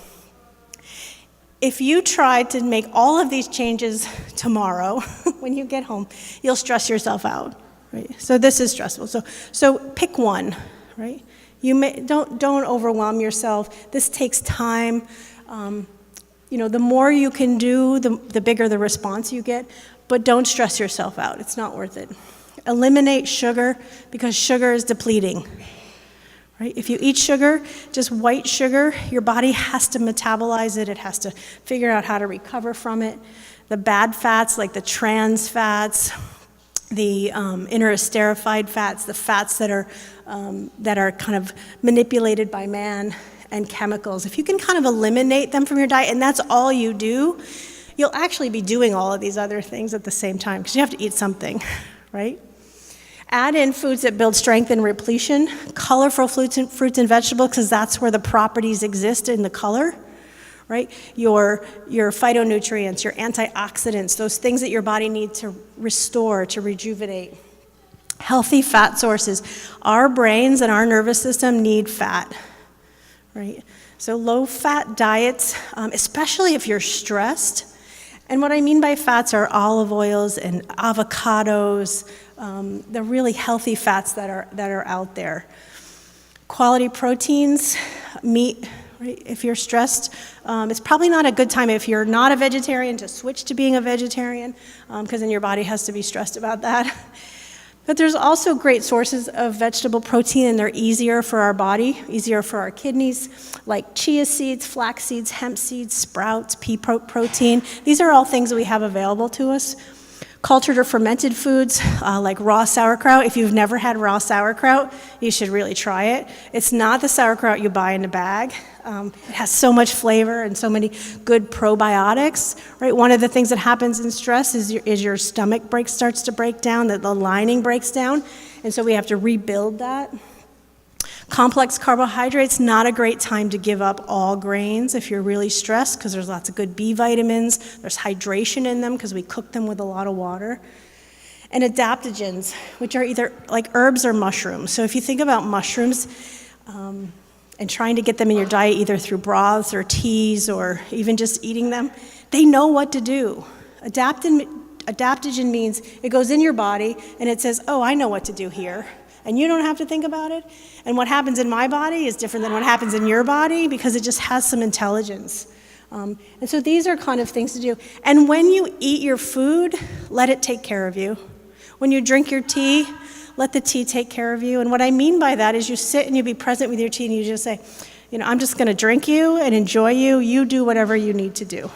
If you try to make all of these changes tomorrow, when you get home, you'll stress yourself out, right? So this is stressful. So pick one, right? Don't overwhelm yourself. This takes time. The more you can do, the bigger the response you get. But don't stress yourself out. It's not worth it. Eliminate sugar because sugar is depleting. Right? If you eat sugar, just white sugar, your body has to metabolize it. It has to figure out how to recover from it. The bad fats, like the trans fats, the interesterified fats, the fats that are kind of manipulated by man, and chemicals. If you can kind of eliminate them from your diet, and that's all you do, you'll actually be doing all of these other things at the same time, because you have to eat something, right? Add in foods that build strength and repletion, colorful fruits and vegetables, because that's where the properties exist in the color, right? Your phytonutrients, your antioxidants, those things that your body needs to restore, to rejuvenate. Healthy fat sources. Our brains and our nervous system need fat, right? So low-fat diets, especially if you're stressed. And what I mean by fats are olive oils and avocados, the really healthy fats that are out there. Quality proteins, meat, right? If you're stressed, it's probably not a good time if you're not a vegetarian to switch to being a vegetarian, because then your body has to be stressed about that. But there's also great sources of vegetable protein, and they're easier for our body, easier for our kidneys, like chia seeds, flax seeds, hemp seeds, sprouts, pea protein. These are all things that we have available to us. Cultured or fermented foods, like raw sauerkraut. If you've never had raw sauerkraut, you should really try it. It's not the sauerkraut you buy in a bag. It has so much flavor and so many good probiotics, right? One of the things that happens in stress is your stomach starts to break down, that the lining breaks down, and so we have to rebuild that. Complex carbohydrates, not a great time to give up all grains if you're really stressed, because there's lots of good B vitamins, there's hydration in them because we cook them with a lot of water. And adaptogens, which are either like herbs or mushrooms. So if you think about mushrooms and trying to get them in your diet either through broths or teas or even just eating them, they know what to do. Adaptogen means it goes in your body and it says, oh, I know what to do here. And you don't have to think about it. And what happens in my body is different than what happens in your body because it just has some intelligence. And so these are kind of things to do. And when you eat your food, let it take care of you. When you drink your tea, let the tea take care of you. And what I mean by that is you sit and you be present with your tea and you just say, I'm just going to drink you and enjoy you. You do whatever you need to do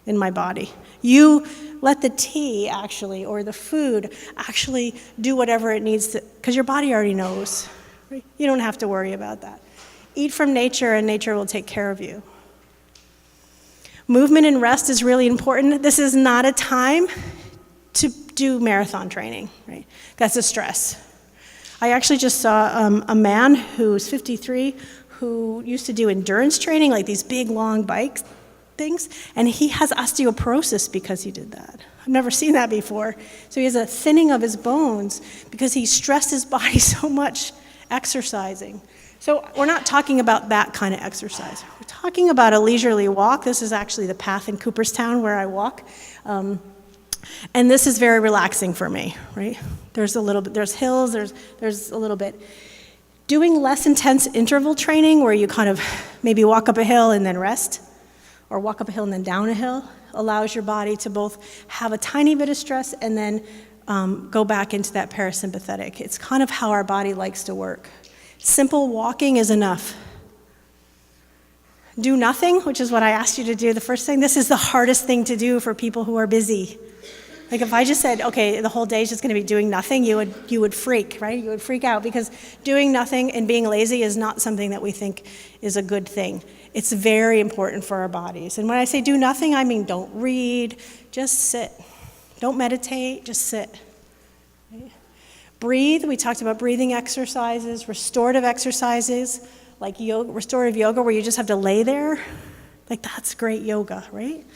in my body. You let the tea actually, or the food actually do whatever it needs to, because your body already knows. Right? You don't have to worry about that. Eat from nature and nature will take care of you. Movement and rest is really important. This is not a time to do marathon training, right? That's a stress. I actually just saw a man who's 53 who used to do endurance training, like these big long bikes things, and he has osteoporosis because he did that. I've never seen that before. So he has a thinning of his bones because he stressed his body so much exercising. So we're not talking about that kind of exercise. We're talking about a leisurely walk. This is actually the path in Cooperstown where I walk. And this is very relaxing for me, right? There's a little bit, there's hills, there's a little bit. Doing less intense interval training where you kind of maybe walk up a hill and then rest, or walk up a hill and then down a hill, allows your body to both have a tiny bit of stress and then go back into that parasympathetic. It's kind of how our body likes to work. Simple walking is enough. Do nothing, which is what I asked you to do the first thing. This is the hardest thing to do for people who are busy. Like if I just said, okay, the whole day is just going to be doing nothing, you would freak, right? You would freak out because doing nothing and being lazy is not something that we think is a good thing. It's very important for our bodies. And when I say do nothing, I mean don't read, just sit. Don't meditate, just sit. Right? Breathe, we talked about breathing exercises, restorative exercises, like restorative yoga where you just have to lay there. Like that's great yoga, right?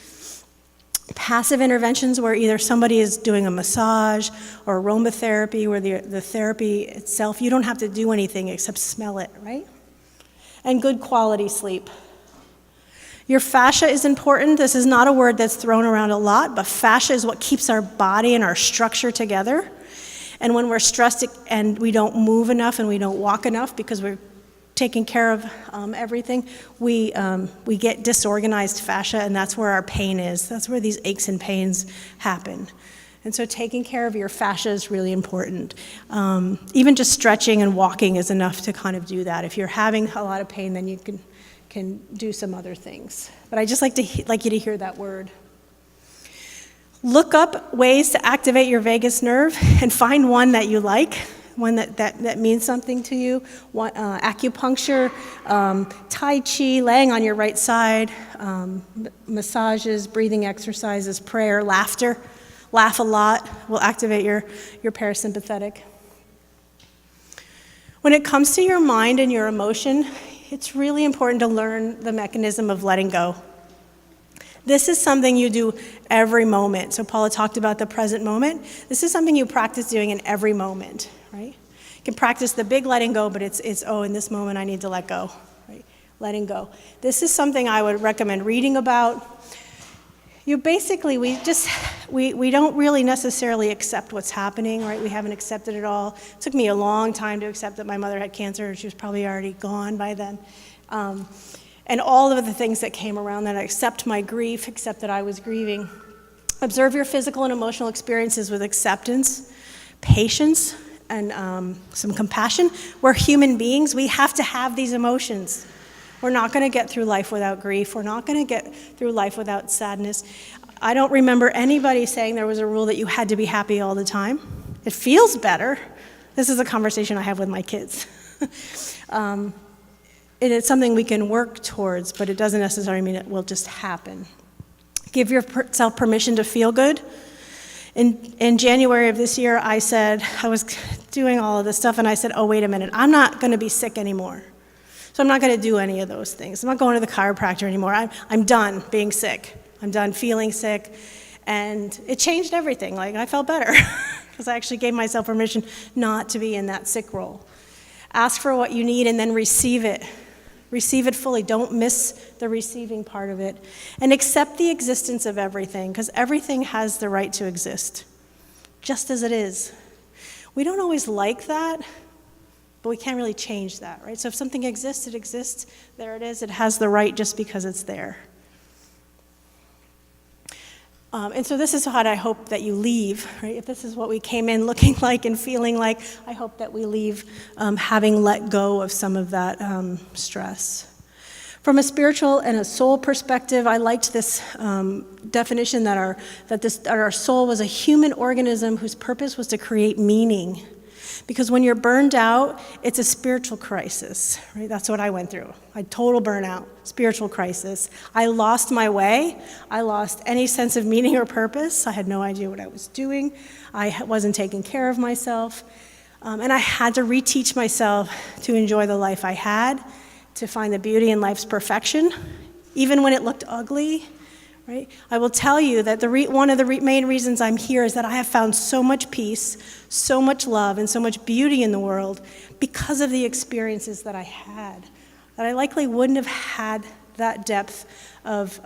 Passive interventions where either somebody is doing a massage or aromatherapy where the therapy itself, you don't have to do anything except smell it, right? And good quality sleep. Your fascia is important. This is not a word that's thrown around a lot, but fascia is what keeps our body and our structure together. And when we're stressed and we don't move enough and we don't walk enough because we're taking care of everything, we get disorganized fascia, and that's where our pain is. That's where these aches and pains happen. And so taking care of your fascia is really important. Even just stretching and walking is enough to kind of do that. If you're having a lot of pain, then you can do some other things. But I just like you to hear that word. Look up ways to activate your vagus nerve and find one that you like. One that means something to you. Acupuncture, Tai Chi, laying on your right side, massages, breathing exercises, prayer, laughter. Laugh a lot will activate your parasympathetic. When it comes to your mind and your emotion, it's really important to learn the mechanism of letting go. This is something you do every moment. So Paula talked about the present moment. This is something you practice doing in every moment, right? You can practice the big letting go, but it's in this moment I need to let go, right? Letting go. This is something I would recommend reading about. We don't really necessarily accept what's happening, right? We haven't accepted it all. It took me a long time to accept that my mother had cancer, and she was probably already gone by then. And all of the things that came around that, accept my grief, accept that I was grieving. Observe your physical and emotional experiences with acceptance, patience, and some compassion. We're human beings. We have to have these emotions. We're not going to get through life without grief. We're not going to get through life without sadness. I don't remember anybody saying there was a rule that you had to be happy all the time. It feels better. This is a conversation I have with my kids. It is something we can work towards, but it doesn't necessarily mean it will just happen. Give yourself permission to feel good. In January of this year, I was doing all of this stuff, and I said, oh, wait a minute, I'm not going to be sick anymore. So I'm not going to do any of those things. I'm not going to the chiropractor anymore. I'm done being sick. I'm done feeling sick. And it changed everything. Like, I felt better because I actually gave myself permission not to be in that sick role. Ask for what you need and then receive it. Receive it fully. Don't miss the receiving part of it. And accept the existence of everything, because everything has the right to exist, just as it is. We don't always like that, but we can't really change that, right? So if something exists, it exists. There it is. It has the right just because it's there. And so this is what I hope that you leave, right? If this is what we came in looking like and feeling like, I hope that we leave having let go of some of that stress. From a spiritual and a soul perspective, I liked this definition that our soul was a human organism whose purpose was to create meaning. Because when you're burned out, it's a spiritual crisis, right? That's what I went through. I total burnout, spiritual crisis. I lost my way. I lost any sense of meaning or purpose. I had no idea what I was doing. I wasn't taking care of myself. And I had to reteach myself to enjoy the life I had, to find the beauty in life's perfection, even when it looked ugly. Right? I will tell you that one of the main reasons I'm here is that I have found so much peace, so much love, and so much beauty in the world because of the experiences that I had, that I likely wouldn't have had that depth of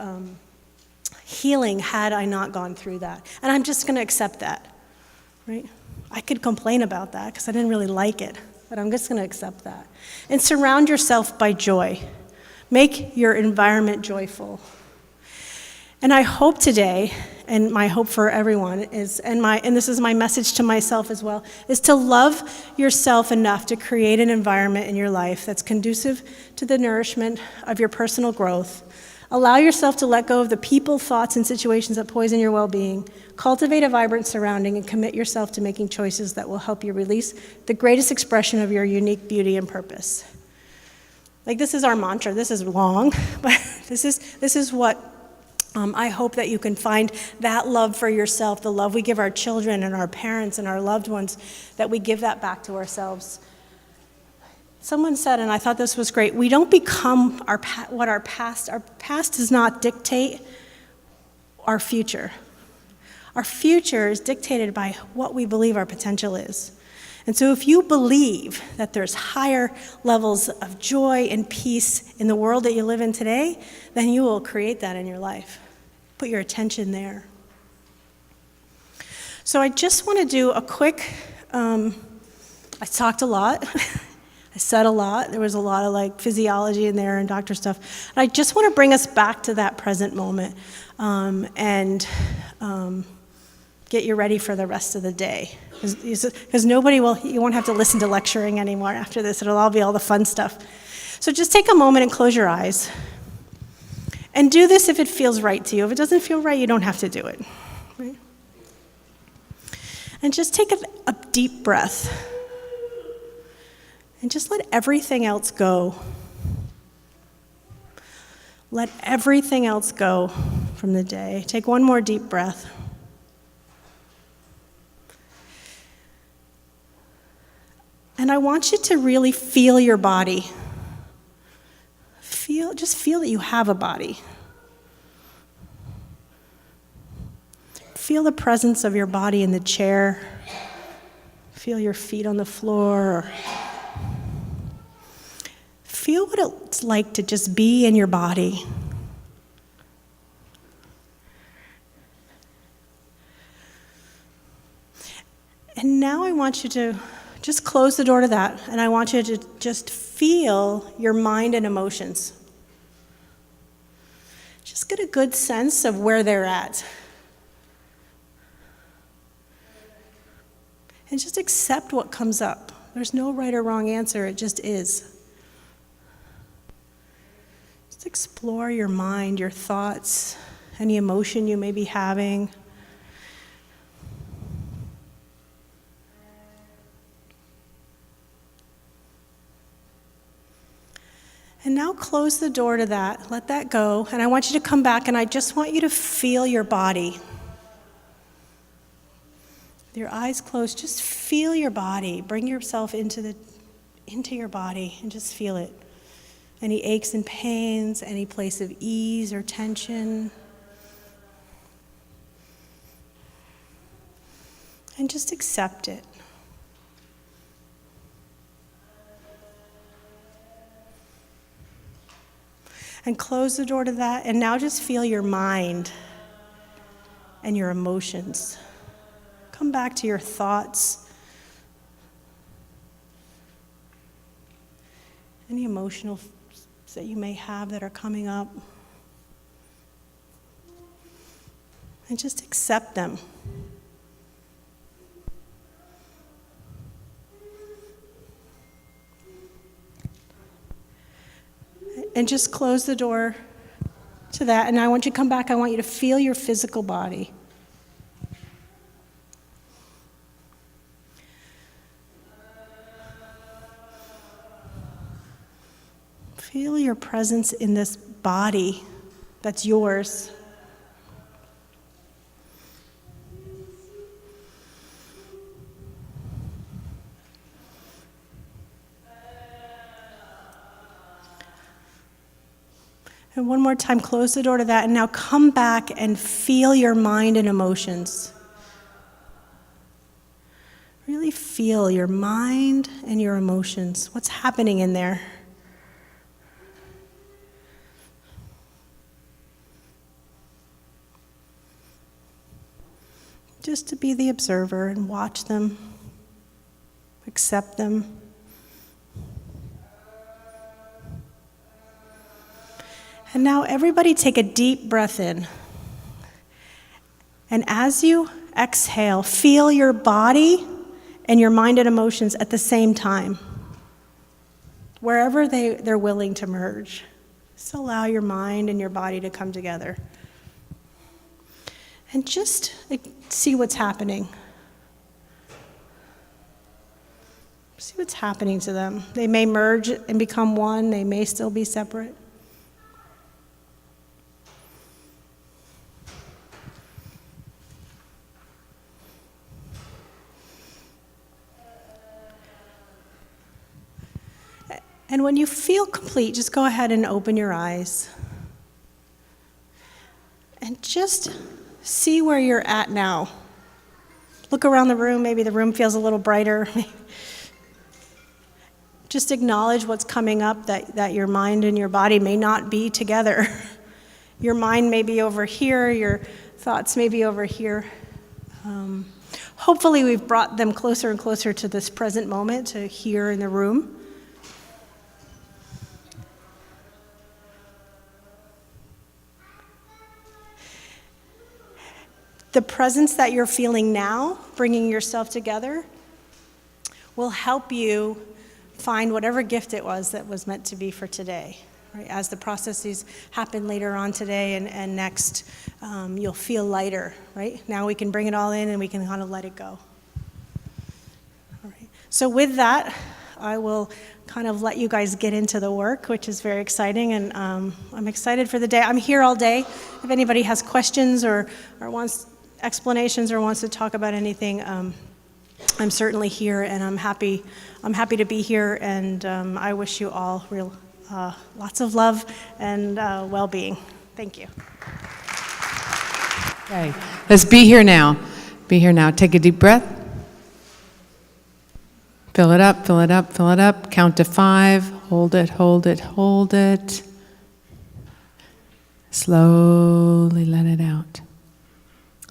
healing had I not gone through that. And I'm just going to accept that. Right? I could complain about that because I didn't really like it, but I'm just going to accept that. And surround yourself by joy. Make your environment joyful. And I hope today, and my hope for everyone is, and this is my message to myself as well, is to love yourself enough to create an environment in your life that's conducive to the nourishment of your personal growth. Allow yourself to let go of the people, thoughts, and situations that poison your well-being. Cultivate a vibrant surrounding and commit yourself to making choices that will help you release the greatest expression of your unique beauty and purpose. Like, this is our mantra. This is long, but this is what I hope that you can find that love for yourself, the love we give our children and our parents and our loved ones, that we give that back to ourselves. Someone said, and I thought this was great, we don't become our past does not dictate our future. Our future is dictated by what we believe our potential is. And so if you believe that there's higher levels of joy and peace in the world that you live in today, then you will create that in your life. Put your attention there. So I just want to do a quick, I talked a lot. I said a lot. There was a lot of like physiology in there and doctor stuff. And I just want to bring us back to that present moment and get you ready for the rest of the day. Because you won't have to listen to lecturing anymore after this. It'll all be all the fun stuff. So just take a moment and close your eyes. And do this if it feels right to you. If it doesn't feel right, you don't have to do it. Right? And just take a deep breath. And just let everything else go. Let everything else go from the day. Take one more deep breath. And I want you to really feel your body. Just feel that you have a body. Feel the presence of your body in the chair. Feel your feet on the floor. Feel what it's like to just be in your body. And now I want you to just close the door to that, and I want you to just feel your mind and emotions. Just get a good sense of where they're at. And just accept what comes up. There's no right or wrong answer, it just is. Just explore your mind, your thoughts, any emotion you may be having. And now close the door to that, let that go, and I want you to come back and I just want you to feel your body. With your eyes closed, just feel your body. Bring yourself into your body and just feel it. Any aches and pains, any place of ease or tension. And just accept it. And close the door to that, and now just feel your mind and your emotions. Come back to your thoughts. Any emotional that you may have that are coming up. And just accept them. And just close the door to that. And I want you to come back. I want you to feel your physical body. Feel your presence in this body that's yours. And one more time, close the door to that, and now come back and feel your mind and emotions. Really feel your mind and your emotions. What's happening in there? Just to be the observer and watch them, accept them. And now everybody take a deep breath in. And as you exhale, feel your body and your mind and emotions at the same time, wherever they're willing to merge. Just allow your mind and your body to come together. And just see what's happening. See what's happening to them. They may merge and become one. They may still be separate. And when you feel complete, just go ahead and open your eyes. And just see where you're at now. Look around the room. Maybe the room feels a little brighter. Just acknowledge what's coming up, that your mind and your body may not be together. Your mind may be over here. Your thoughts may be over here. Hopefully we've brought them closer and closer to this present moment, to here in the room. The presence that you're feeling now, bringing yourself together, will help you find whatever gift it was that was meant to be for today. Right? As the processes happen later on today and next, you'll feel lighter. Right? Now we can bring it all in and we can kind of let it go. All right. So with that, I will kind of let you guys get into the work, which is very exciting, and I'm excited for the day. I'm here all day. If anybody has questions or wants explanations or wants to talk about anything, I'm certainly here, and I'm happy to be here, and I wish you all lots of love and well-being. Thank you. Okay, let's be here now. Be here now. Take a deep breath. Fill it up, fill it up, fill it up. Count to 5. Hold it, hold it, hold it. Slowly let it out.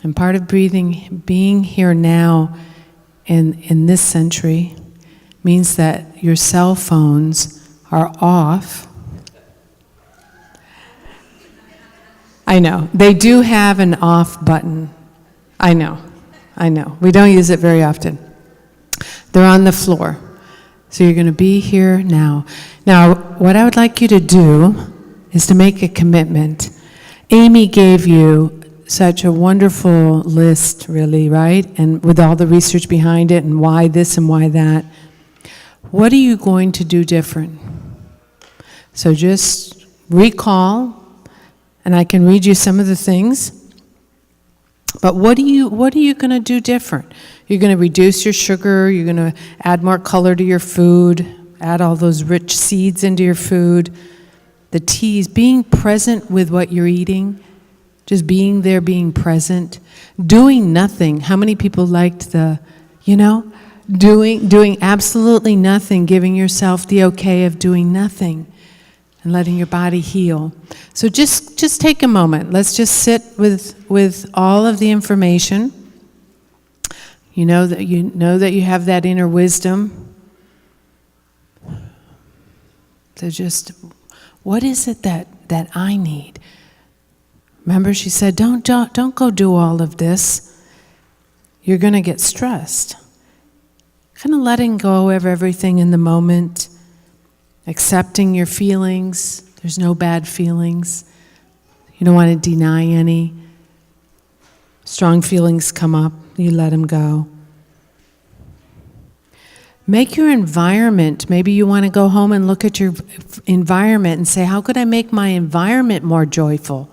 And part of being here now in this century means that your cell phones are off. I know. They do have an off button. I know. We don't use it very often. They're on the floor. So you're going to be here now. Now, what I would like you to do is to make a commitment. Amy gave you such a wonderful list, really, right? And with all the research behind it and why this and why that. What are you going to do different? So just recall, and I can read you some of the things. But what are you going to do different? You're going to reduce your sugar. You're going to add more color to your food. Add all those rich seeds into your food. The teas, being present with what you're eating. Just being there, being present. Doing nothing. How many people liked doing absolutely nothing, giving yourself the okay of doing nothing and letting your body heal. So just take a moment. Let's just sit with all of the information. You know that you have that inner wisdom. So just, what is it that I need? Remember, she said, don't go do all of this. You're going to get stressed. Kind of letting go of everything in the moment, accepting your feelings. There's no bad feelings. You don't want to deny any. Strong feelings come up, you let them go. Make your environment, maybe you want to go home and look at your environment and say, how could I make my environment more joyful?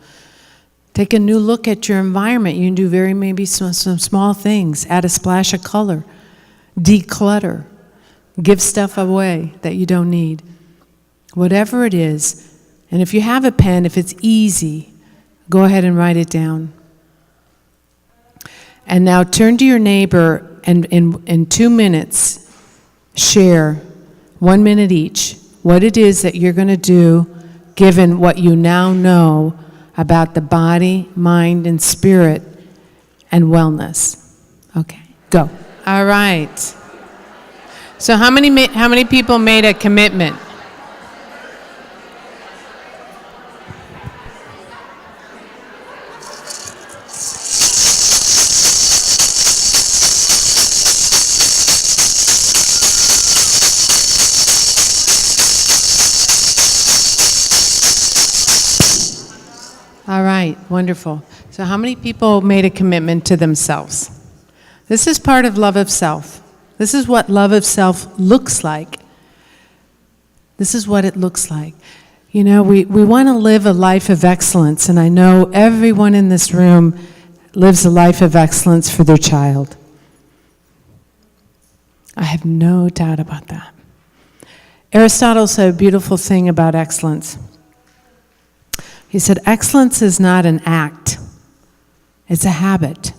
Take a new look at your environment. You can do maybe some small things. Add a splash of color. Declutter. Give stuff away that you don't need. Whatever it is. And if you have a pen, if it's easy, go ahead and write it down. And now turn to your neighbor and in 2 minutes, share 1 minute each what it is that you're going to do given what you now know about the body, mind, and spirit and wellness. Okay, go. All right. So how many people made a commitment? wonderful. So how many people made a commitment to themselves? This is part of love of self. This is what love of self looks like. This is what it looks like. You know, we want to live a life of excellence, and I know everyone in this room lives a life of excellence for their child. I have no doubt about that. Aristotle said a beautiful thing about excellence. He said, excellence is not an act, it's a habit.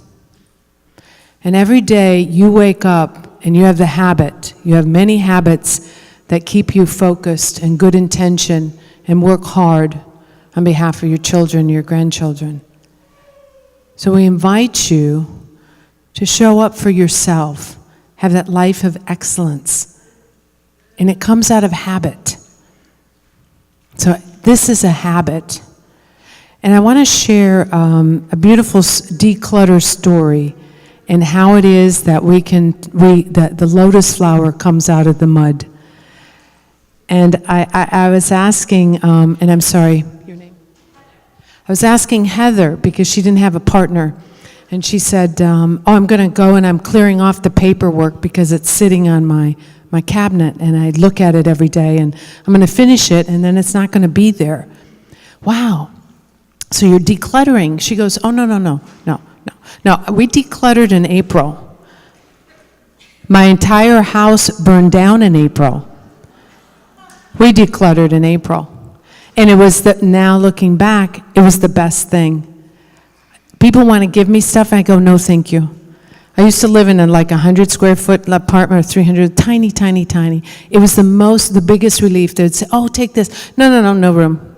And every day you wake up and you have the habit, you have many habits that keep you focused and good intention and work hard on behalf of your children, your grandchildren. So we invite you to show up for yourself, have that life of excellence. And it comes out of habit. So this is a habit. And I want to share a beautiful declutter story and how it is that that the lotus flower comes out of the mud. And I was asking, and I'm sorry, your name? I was asking Heather because she didn't have a partner. And she said, I'm going to go and I'm clearing off the paperwork because it's sitting on my cabinet and I look at it every day and I'm going to finish it and then it's not going to be there. Wow. So you're decluttering. She goes, oh, no. We decluttered in April. My entire house burned down in April. We decluttered in April. And it was now looking back, it was the best thing. People want to give me stuff, I go, no, thank you. I used to live in a 100 square foot apartment or 300, tiny. It was the biggest relief. They'd say, oh, take this. No room.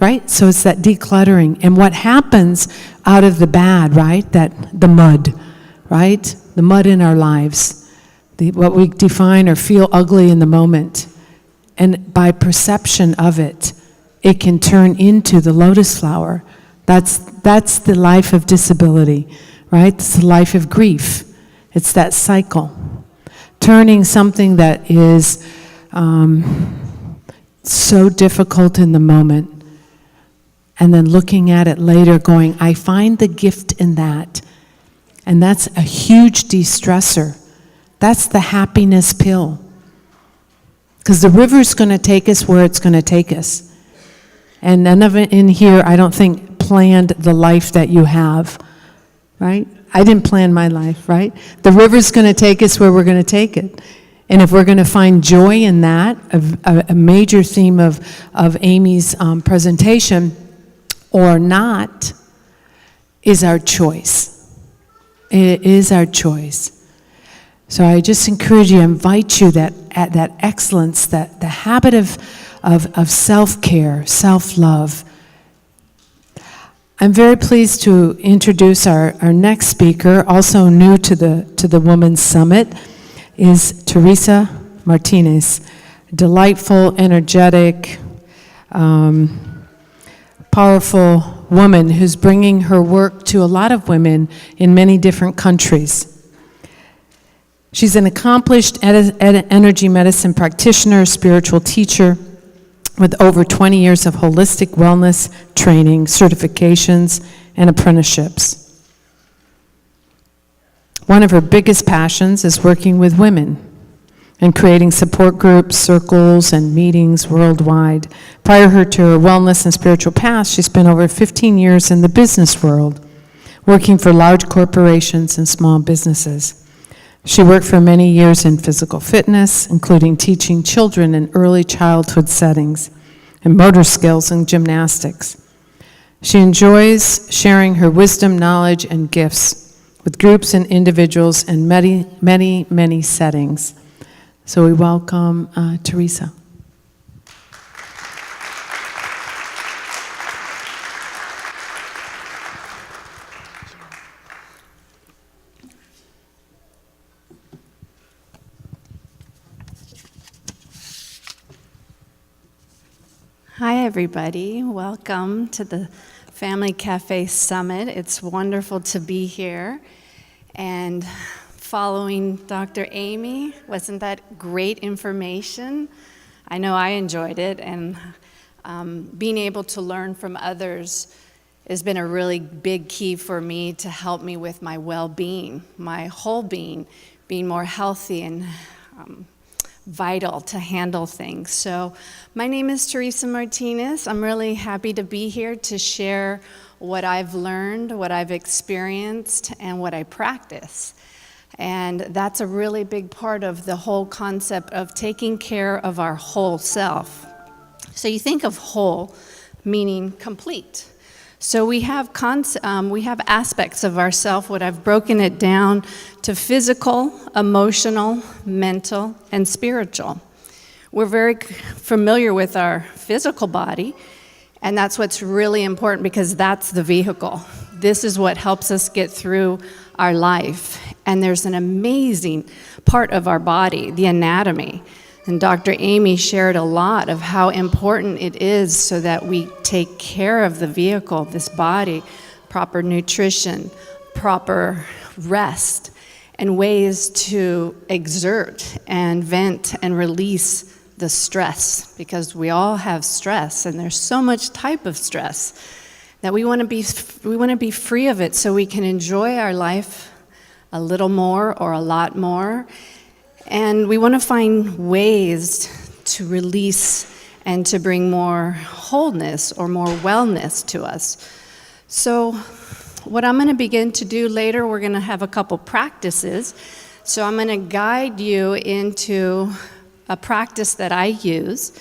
Right? So it's that decluttering. And what happens out of the bad, right? The mud, right? The mud in our lives. What we define or feel ugly in the moment. And by perception of it, it can turn into the lotus flower. That's the life of disability, right? It's the life of grief. It's that cycle. Turning something that is so difficult in the moment and then looking at it later going, I find the gift in that. And that's a huge de-stressor. That's the happiness pill. Because the river's going to take us where it's going to take us. And none of it in here, I don't think, planned the life that you have, right? I didn't plan my life, right? The river's going to take us where we're going to take it. And if we're going to find joy in that, a major theme of Amy's presentation, or not, is our choice. It is our choice. So I just encourage you, invite you that excellence, that the habit of self-care, self-love. I'm very pleased to introduce our next speaker, also new to the Women's Summit, is Teresa Martinez. Delightful, energetic, powerful woman who's bringing her work to a lot of women in many different countries. She's an accomplished energy medicine practitioner, spiritual teacher, with over 20 years of holistic wellness training, certifications, and apprenticeships. One of her biggest passions is working with women and creating support groups, circles, and meetings worldwide. Prior to her wellness and spiritual past, she spent over 15 years in the business world, working for large corporations and small businesses. She worked for many years in physical fitness, including teaching children in early childhood settings, and motor skills and gymnastics. She enjoys sharing her wisdom, knowledge, and gifts with groups and individuals in many settings. So we welcome Teresa. Hi, everybody. Welcome to the Family Cafe Summit. It's wonderful to be here. And following Dr. Amy, wasn't that great information? I know I enjoyed it, and Being able to learn from others has been a really big key for me to help me with my well-being, my whole being more healthy and vital to handle things. So my name is Teresa Martinez. I'm really happy to be here to share what I've learned, what I've experienced, and what I practice. And that's a really big part of the whole concept of taking care of our whole self. So you think of whole, meaning complete. So we have aspects of ourself, what I've broken it down to physical, emotional, mental, and spiritual. We're very familiar with our physical body, and that's what's really important because that's the vehicle. This is what helps us get through our life. And there's an amazing part of our body, the anatomy. And Dr. Amy shared a lot of how important it is so that we take care of the vehicle, this body, proper nutrition, proper rest, and ways to exert and vent and release the stress, because we all have stress, and there's so much type of stress that we want to be free of it so we can enjoy our life a little more or a lot more. And we want to find ways to release and to bring more wholeness or more wellness to us. So what I'm going to begin to do later, we're going to have a couple practices. So I'm going to guide you into a practice that I use.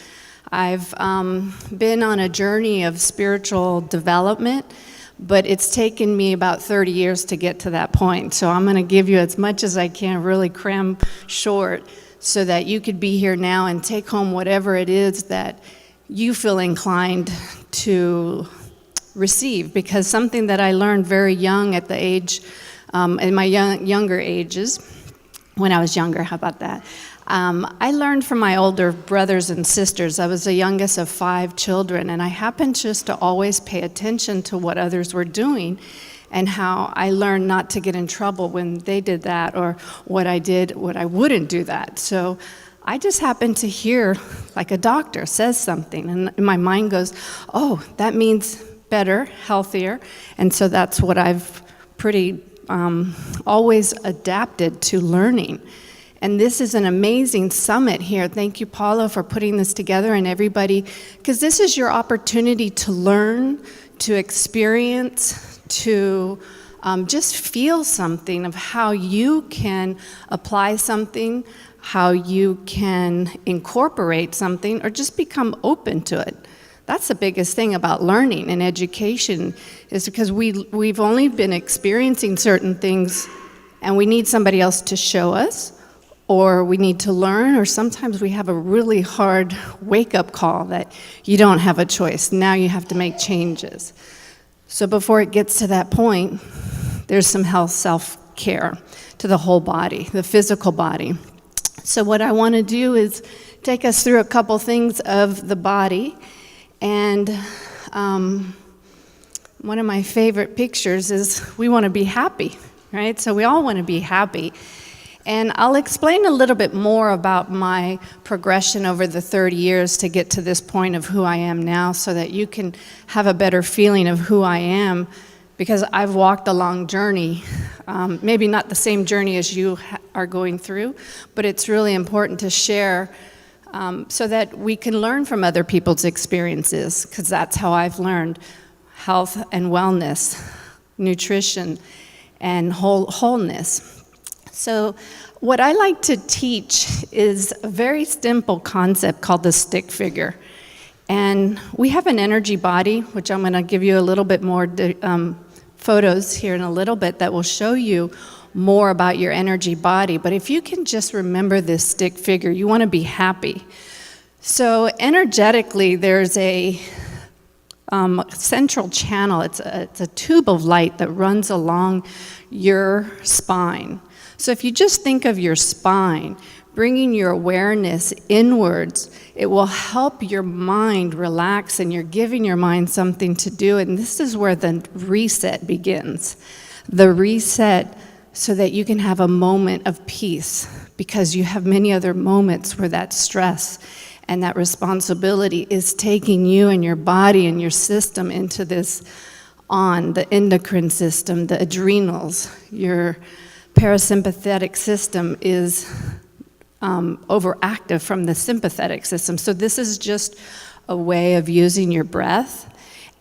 I've been on a journey of spiritual development, but it's taken me about 30 years to get to that point. So I'm going to give you as much as I can, really cram short, so that you could be here now and take home whatever it is that you feel inclined to receive. Because something that I learned very young at the age, in my younger ages, when I was younger, how about that? I learned from my older brothers and sisters. I was the youngest of 5 children, and I happened just to always pay attention to what others were doing and how I learned not to get in trouble when they did that, or what I did, what I wouldn't do that. So I just happened to hear, like a doctor says something, and my mind goes, oh, that means better, healthier, and so that's what I've pretty always adapted to learning. And this is an amazing summit here. Thank you, Paula, for putting this together, and everybody, because this is your opportunity to learn, to experience, to just feel something of how you can apply something, how you can incorporate something, or just become open to it. That's the biggest thing about learning and education, is because we've only been experiencing certain things, and we need somebody else to show us, or we need to learn, or sometimes we have a really hard wake-up call that you don't have a choice. Now you have to make changes. So before it gets to that point, there's some health self-care to the whole body, the physical body. So what I want to do is take us through a couple things of the body. And one of my favorite pictures is we want to be happy, right? So we all want to be happy. And I'll explain a little bit more about my progression over the 30 years to get to this point of who I am now, so that you can have a better feeling of who I am, because I've walked a long journey, maybe not the same journey as you are going through, but it's really important to share so that we can learn from other people's experiences, because that's how I've learned health and wellness, nutrition, and wholeness. So what I like to teach is a very simple concept called the stick figure. And we have an energy body, which I'm going to give you a little bit more photos here in a little bit that will show you more about your energy body. But if you can just remember this stick figure, you want to be happy. So energetically, there's a central channel. It's a tube of light that runs along your spine. So if you just think of your spine, bringing your awareness inwards, it will help your mind relax, and you're giving your mind something to do. And this is where the reset begins. The reset so that you can have a moment of peace, because you have many other moments where that stress And that responsibility is taking you and your body and your system into this the endocrine system, the adrenals. Your parasympathetic system is overactive from the sympathetic system. So this is just a way of using your breath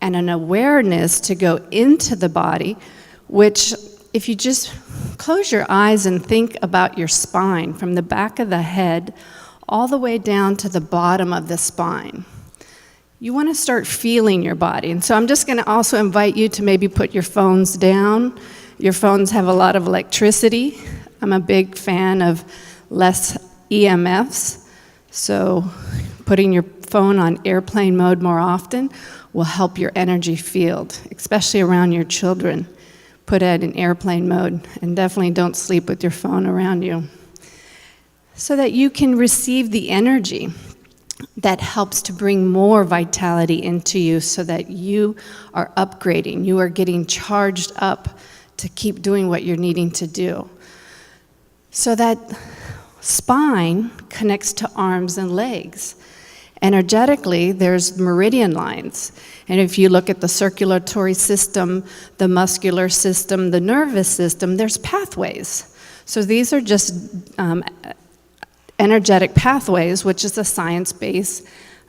and an awareness to go into the body, which if you just close your eyes and think about your spine from the back of the head all the way down to the bottom of the spine, you want to start feeling your body. And so I'm just going to also invite you to maybe put your phones down. Your phones have a lot of electricity. I'm a big fan of less EMFs, so putting your phone on airplane mode more often will help your energy field, especially around your children. Put it in airplane mode, and definitely don't sleep with your phone around you, so that you can receive the energy that helps to bring more vitality into you, so that you are upgrading, you are getting charged up to keep doing what you're needing to do. So that spine connects to arms and legs. Energetically, there's meridian lines. And if you look at the circulatory system, the muscular system, the nervous system, there's pathways. So these are just energetic pathways, which is a science base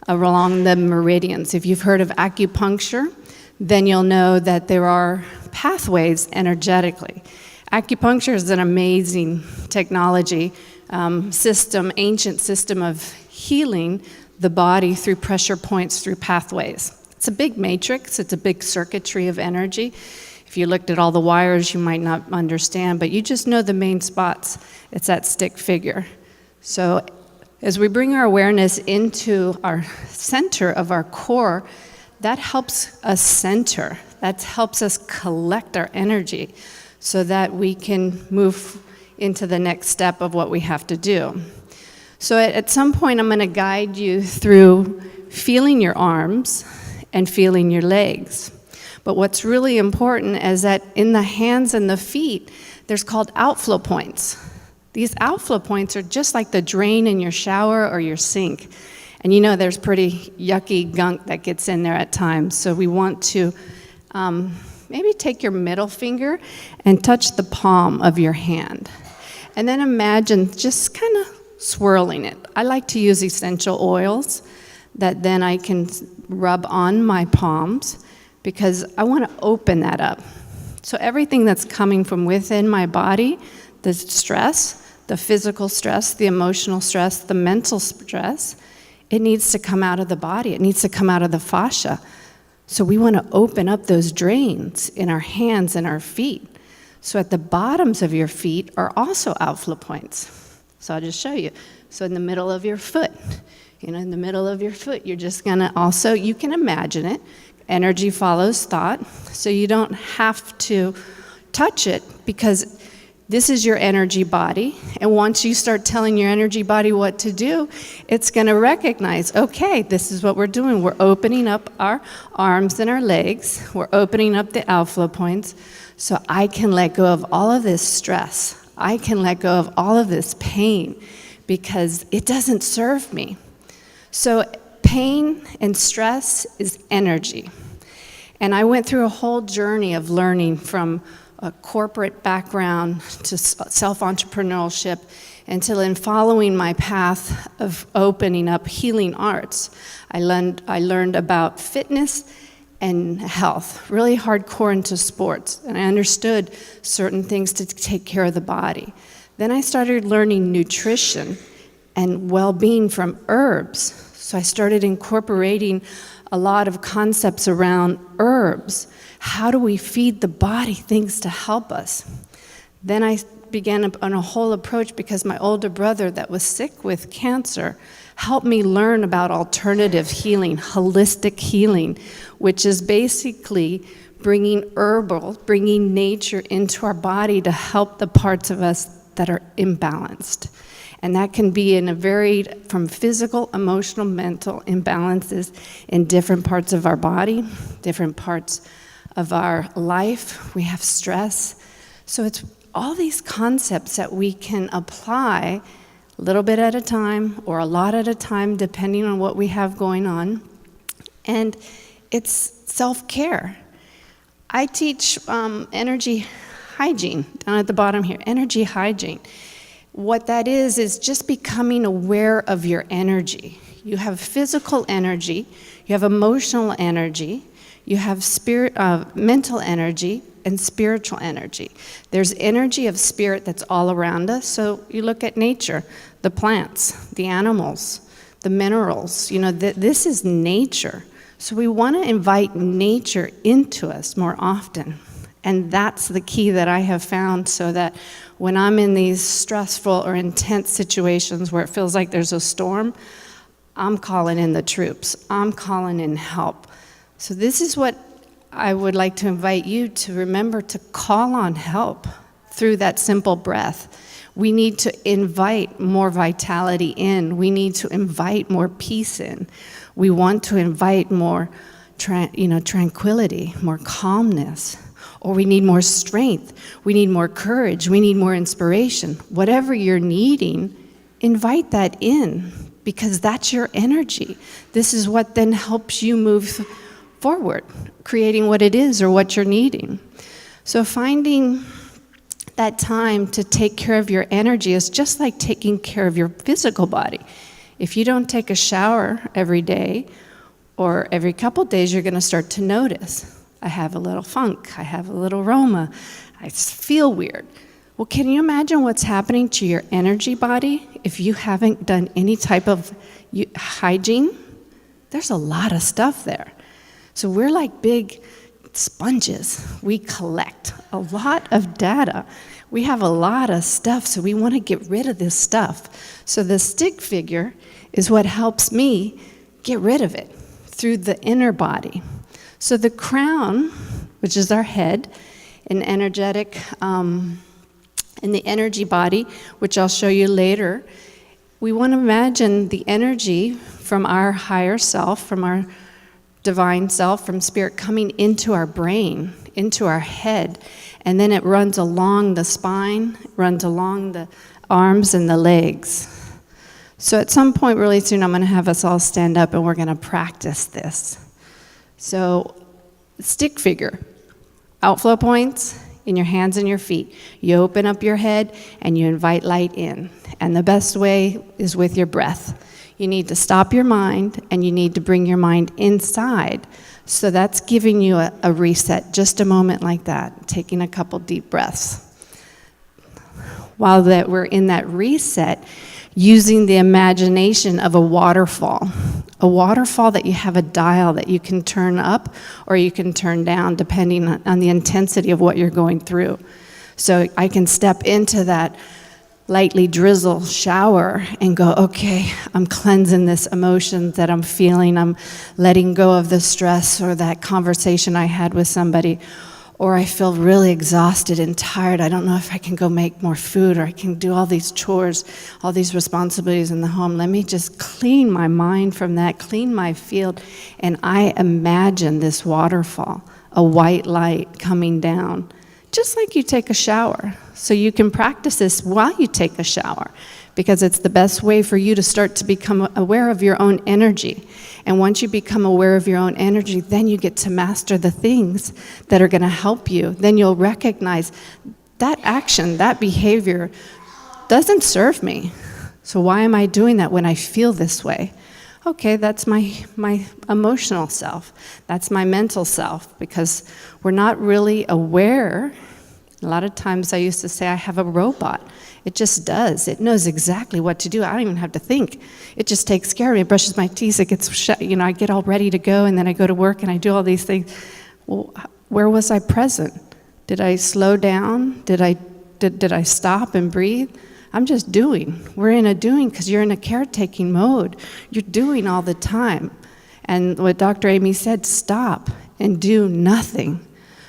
along the meridians. If you've heard of acupuncture, then you'll know that there are pathways energetically. Acupuncture is an amazing technology, ancient system of healing the body through pressure points, through pathways. It's a big matrix, it's a big circuitry of energy. If you looked at all the wires, you might not understand, but you just know the main spots. It's that stick figure. So as we bring our awareness into our center of our core, that helps us center. That helps us collect our energy so that we can move into the next step of what we have to do. So at some point, I'm going to guide you through feeling your arms and feeling your legs. But what's really important is that in the hands and the feet, there's called outflow points. These outflow points are just like the drain in your shower or your sink. And you know there's pretty yucky gunk that gets in there at times. So we want to maybe take your middle finger and touch the palm of your hand. And then imagine just kind of swirling it. I like to use essential oils that then I can rub on my palms because I want to open that up. So everything that's coming from within my body, the stress, the physical stress, the emotional stress, the mental stress, it needs to come out of the body. It needs to come out of the fascia. So we want to open up those drains in our hands and our feet. So at the bottoms of your feet are also outflow points. So I'll just show you. So in the middle of your foot, in the middle of your foot, you're just going to also, you can imagine it. Energy follows thought. So you don't have to touch it because this is your energy body. And once you start telling your energy body what to do, it's going to recognize, okay, this is what we're doing. We're opening up our arms and our legs. We're opening up the outflow points. So I can let go of all of this stress. I can let go of all of this pain because it doesn't serve me. So pain and stress is energy. And I went through a whole journey of learning from a corporate background to self-entrepreneurship until in following my path of opening up healing arts, I learned about fitness and health, really hardcore into sports. And I understood certain things to take care of the body. Then I started learning nutrition and well-being from herbs. So I started incorporating a lot of concepts around herbs. How do we feed the body things to help us? Then I began on a whole approach because my older brother that was sick with cancer helped me learn about alternative healing, holistic healing, which is basically bringing nature into our body to help the parts of us that are imbalanced. And that can be from physical, emotional, mental imbalances in different parts of our body, different parts of our life. We have stress. So it's all these concepts that we can apply a little bit at a time or a lot at a time, depending on what we have going on. And it's self-care. I teach energy hygiene down at the bottom here, energy hygiene. What that is just becoming aware of your energy. You have physical energy, you have emotional energy, you have mental energy, and spiritual energy. There's energy of spirit that's all around us. So you look at nature, the plants, the animals, the minerals, this is nature. So we want to invite nature into us more often. And that's the key that I have found, so that when I'm in these stressful or intense situations where it feels like there's a storm, I'm calling in the troops. I'm calling in help. So this is what I would like to invite you to remember, to call on help through that simple breath. We need to invite more vitality in. We need to invite more peace in. We want to invite more tranquility, more calmness. Or we need more strength. We need more courage. We need more inspiration. Whatever you're needing, invite that in, because that's your energy. This is what then helps you move forward, creating what it is or what you're needing. So finding that time to take care of your energy is just like taking care of your physical body. If you don't take a shower every day or every couple days, you're going to start to notice, I have a little funk, I have a little aroma, I feel weird. Well, can you imagine what's happening to your energy body if you haven't done any type of hygiene? There's a lot of stuff there. So we're like big sponges. We collect a lot of data. We have a lot of stuff, so we want to get rid of this stuff. So the stick figure is what helps me get rid of it through the inner body. So the crown, which is our head, an energetic, in the energy body, which I'll show you later, we want to imagine the energy from our higher self, from our divine self, from spirit, coming into our brain, into our head, and then it runs along the spine, runs along the arms and the legs. So at some point really soon, I'm going to have us all stand up and we're going to practice this. So, stick figure, outflow points in your hands and your feet. You open up your head and you invite light in. And the best way is with your breath. You need to stop your mind and you need to bring your mind inside. So that's giving you a reset, just a moment like that, taking a couple deep breaths. While we're in that reset, using the imagination of a waterfall that you have a dial that you can turn up or you can turn down depending on the intensity of what you're going through. So I can step into that lightly drizzle shower and go, okay, I'm cleansing this emotion that I'm feeling. I'm letting go of the stress or that conversation I had with somebody. Or I feel really exhausted and tired. I don't know if I can go make more food or I can do all these chores, all these responsibilities in the home. Let me just clean my mind from that, clean my field. And I imagine this waterfall, a white light coming down, just like you take a shower. So you can practice this while you take a shower, because it's the best way for you to start to become aware of your own energy. And once you become aware of your own energy, then you get to master the things that are going to help you. Then you'll recognize that action, that behavior doesn't serve me. So why am I doing that when I feel this way? Okay, that's my emotional self. That's my mental self, because we're not really aware. A lot of times I used to say I have a robot. It just does. It knows exactly what to do. I don't even have to think. It just takes care of me. It brushes my teeth. It gets shut. I get all ready to go, and then I go to work and I do all these things. Well, where was I present? Did I slow down? Did I stop and breathe? I'm just doing. We're in a doing because you're in a caretaking mode. You're doing all the time. And what Dr. Amy said, stop and do nothing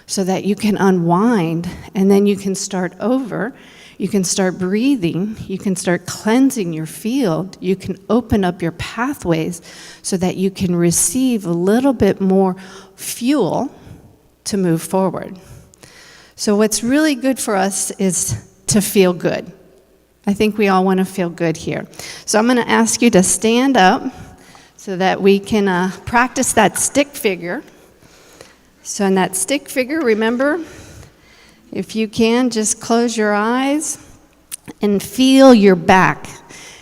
so that you can unwind, and then you can start over. You can start breathing. You can start cleansing your field. You can open up your pathways so that you can receive a little bit more fuel to move forward. So what's really good for us is to feel good. I think we all want to feel good here. So I'm going to ask you to stand up so that we can practice that stick figure. So in that stick figure, remember, if you can, just close your eyes and feel your back.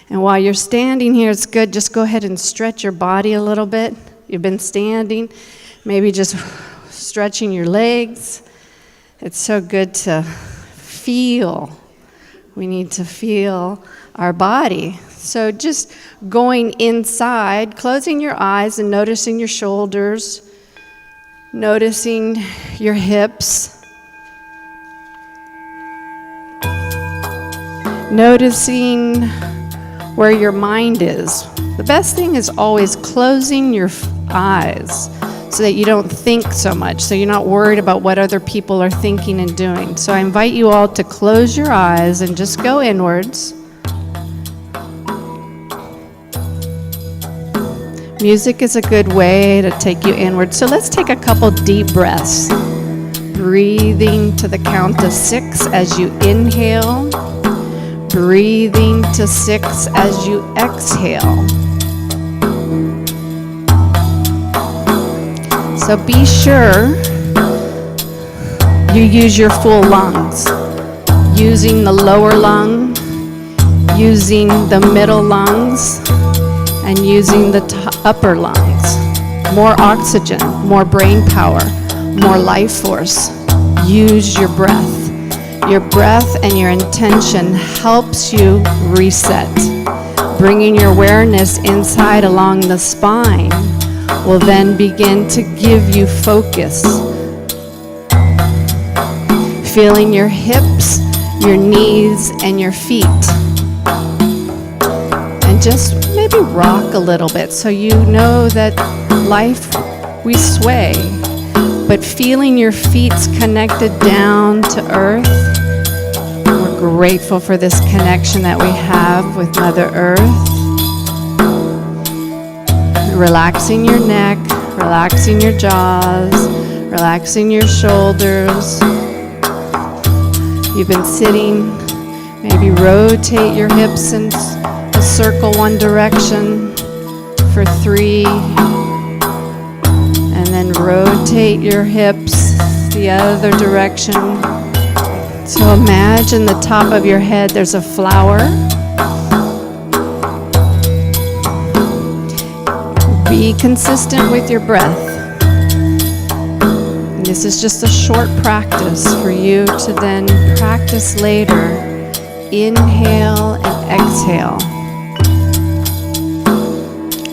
And while you're standing here, it's good, just go ahead and stretch your body a little bit. You've been standing, maybe just stretching your legs. It's so good to feel. We need to feel our body. So just going inside, closing your eyes and noticing your shoulders, noticing your hips, noticing where your mind is. The best thing is always closing your eyes so that you don't think so much, so you're not worried about what other people are thinking and doing. So I invite you all to close your eyes and just go inwards. Music is a good way to take you inward. So let's take a couple deep breaths. Breathing to the count of 6 as you inhale. Breathing to 6 as you exhale. So be sure you use your full lungs. Using the lower lung, using the middle lungs, and using the upper lungs. More oxygen, more brain power, more life force. Use your breath. Your breath and your intention helps you reset. Bringing your awareness inside along the spine will then begin to give you focus. Feeling your hips, your knees, and your feet. And just maybe rock a little bit so you know that life, we sway. But feeling your feet connected down to earth, we're grateful for this connection that we have with Mother Earth. Relaxing your neck, relaxing your jaws, relaxing your shoulders. You've been sitting, maybe rotate your hips in a circle one direction for 3. And then rotate your hips the other direction. So imagine the top of your head, there's a flower. Be consistent with your breath. And this is just a short practice for you to then practice later. Inhale and exhale.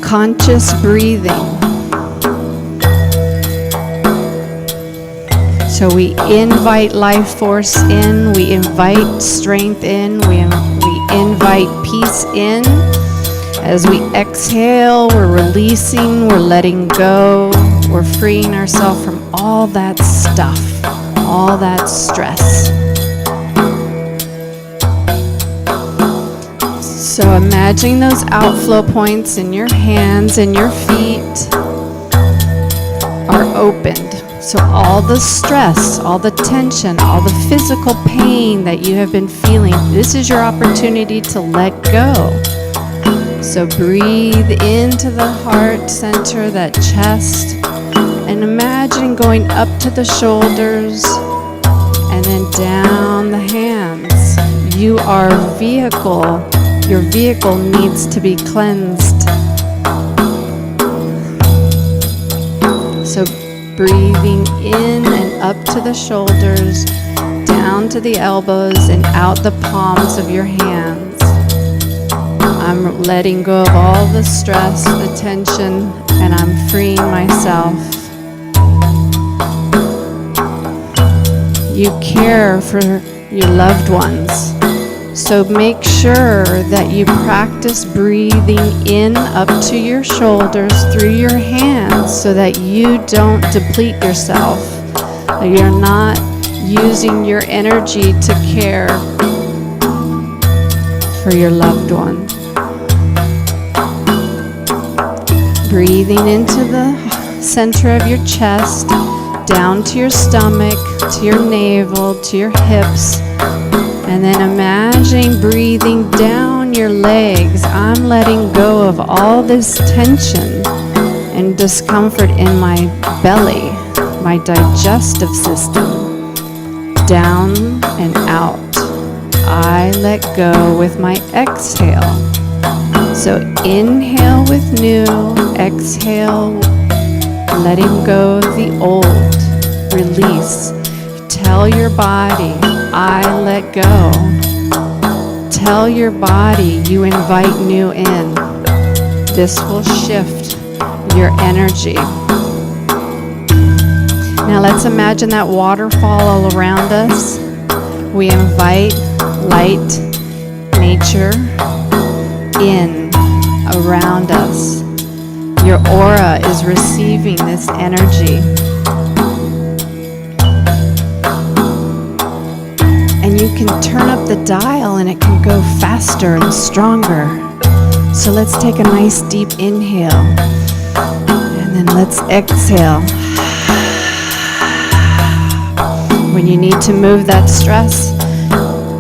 Conscious breathing. So we invite life force in, we invite strength in, we invite peace in. As we exhale, we're releasing, we're letting go, we're freeing ourselves from all that stuff, all that stress. So imagine those outflow points in your hands and your feet are opened. So all the stress, all the tension, all the physical pain that you have been feeling, this is your opportunity to let go. So breathe into the heart center, that chest, and imagine going up to the shoulders and then down the hands. You are a vehicle. Your vehicle needs to be cleansed. So breathing in and up to the shoulders, down to the elbows, and out the palms of your hands. I'm letting go of all the stress, the tension, and I'm freeing myself. You care for your loved ones. So make sure that you practice breathing in up to your shoulders through your hands so that you don't deplete yourself. You're not using your energy to care for your loved one. Breathing into the center of your chest, down to your stomach, to your navel, to your hips, And then imagine breathing down your legs. I'm letting go of all this tension and discomfort in my belly, my digestive system, down and out. I let go with my exhale. So inhale with new, exhale, letting go of the old, release. Tell your body, I let go. Tell your body you invite new in. This will shift your energy. Now let's imagine that waterfall all around us. We invite light, nature in around us. Your aura is receiving this energy. And you can turn up the dial and it can go faster and stronger. So let's take a nice deep inhale. And then let's exhale. When you need to move that stress,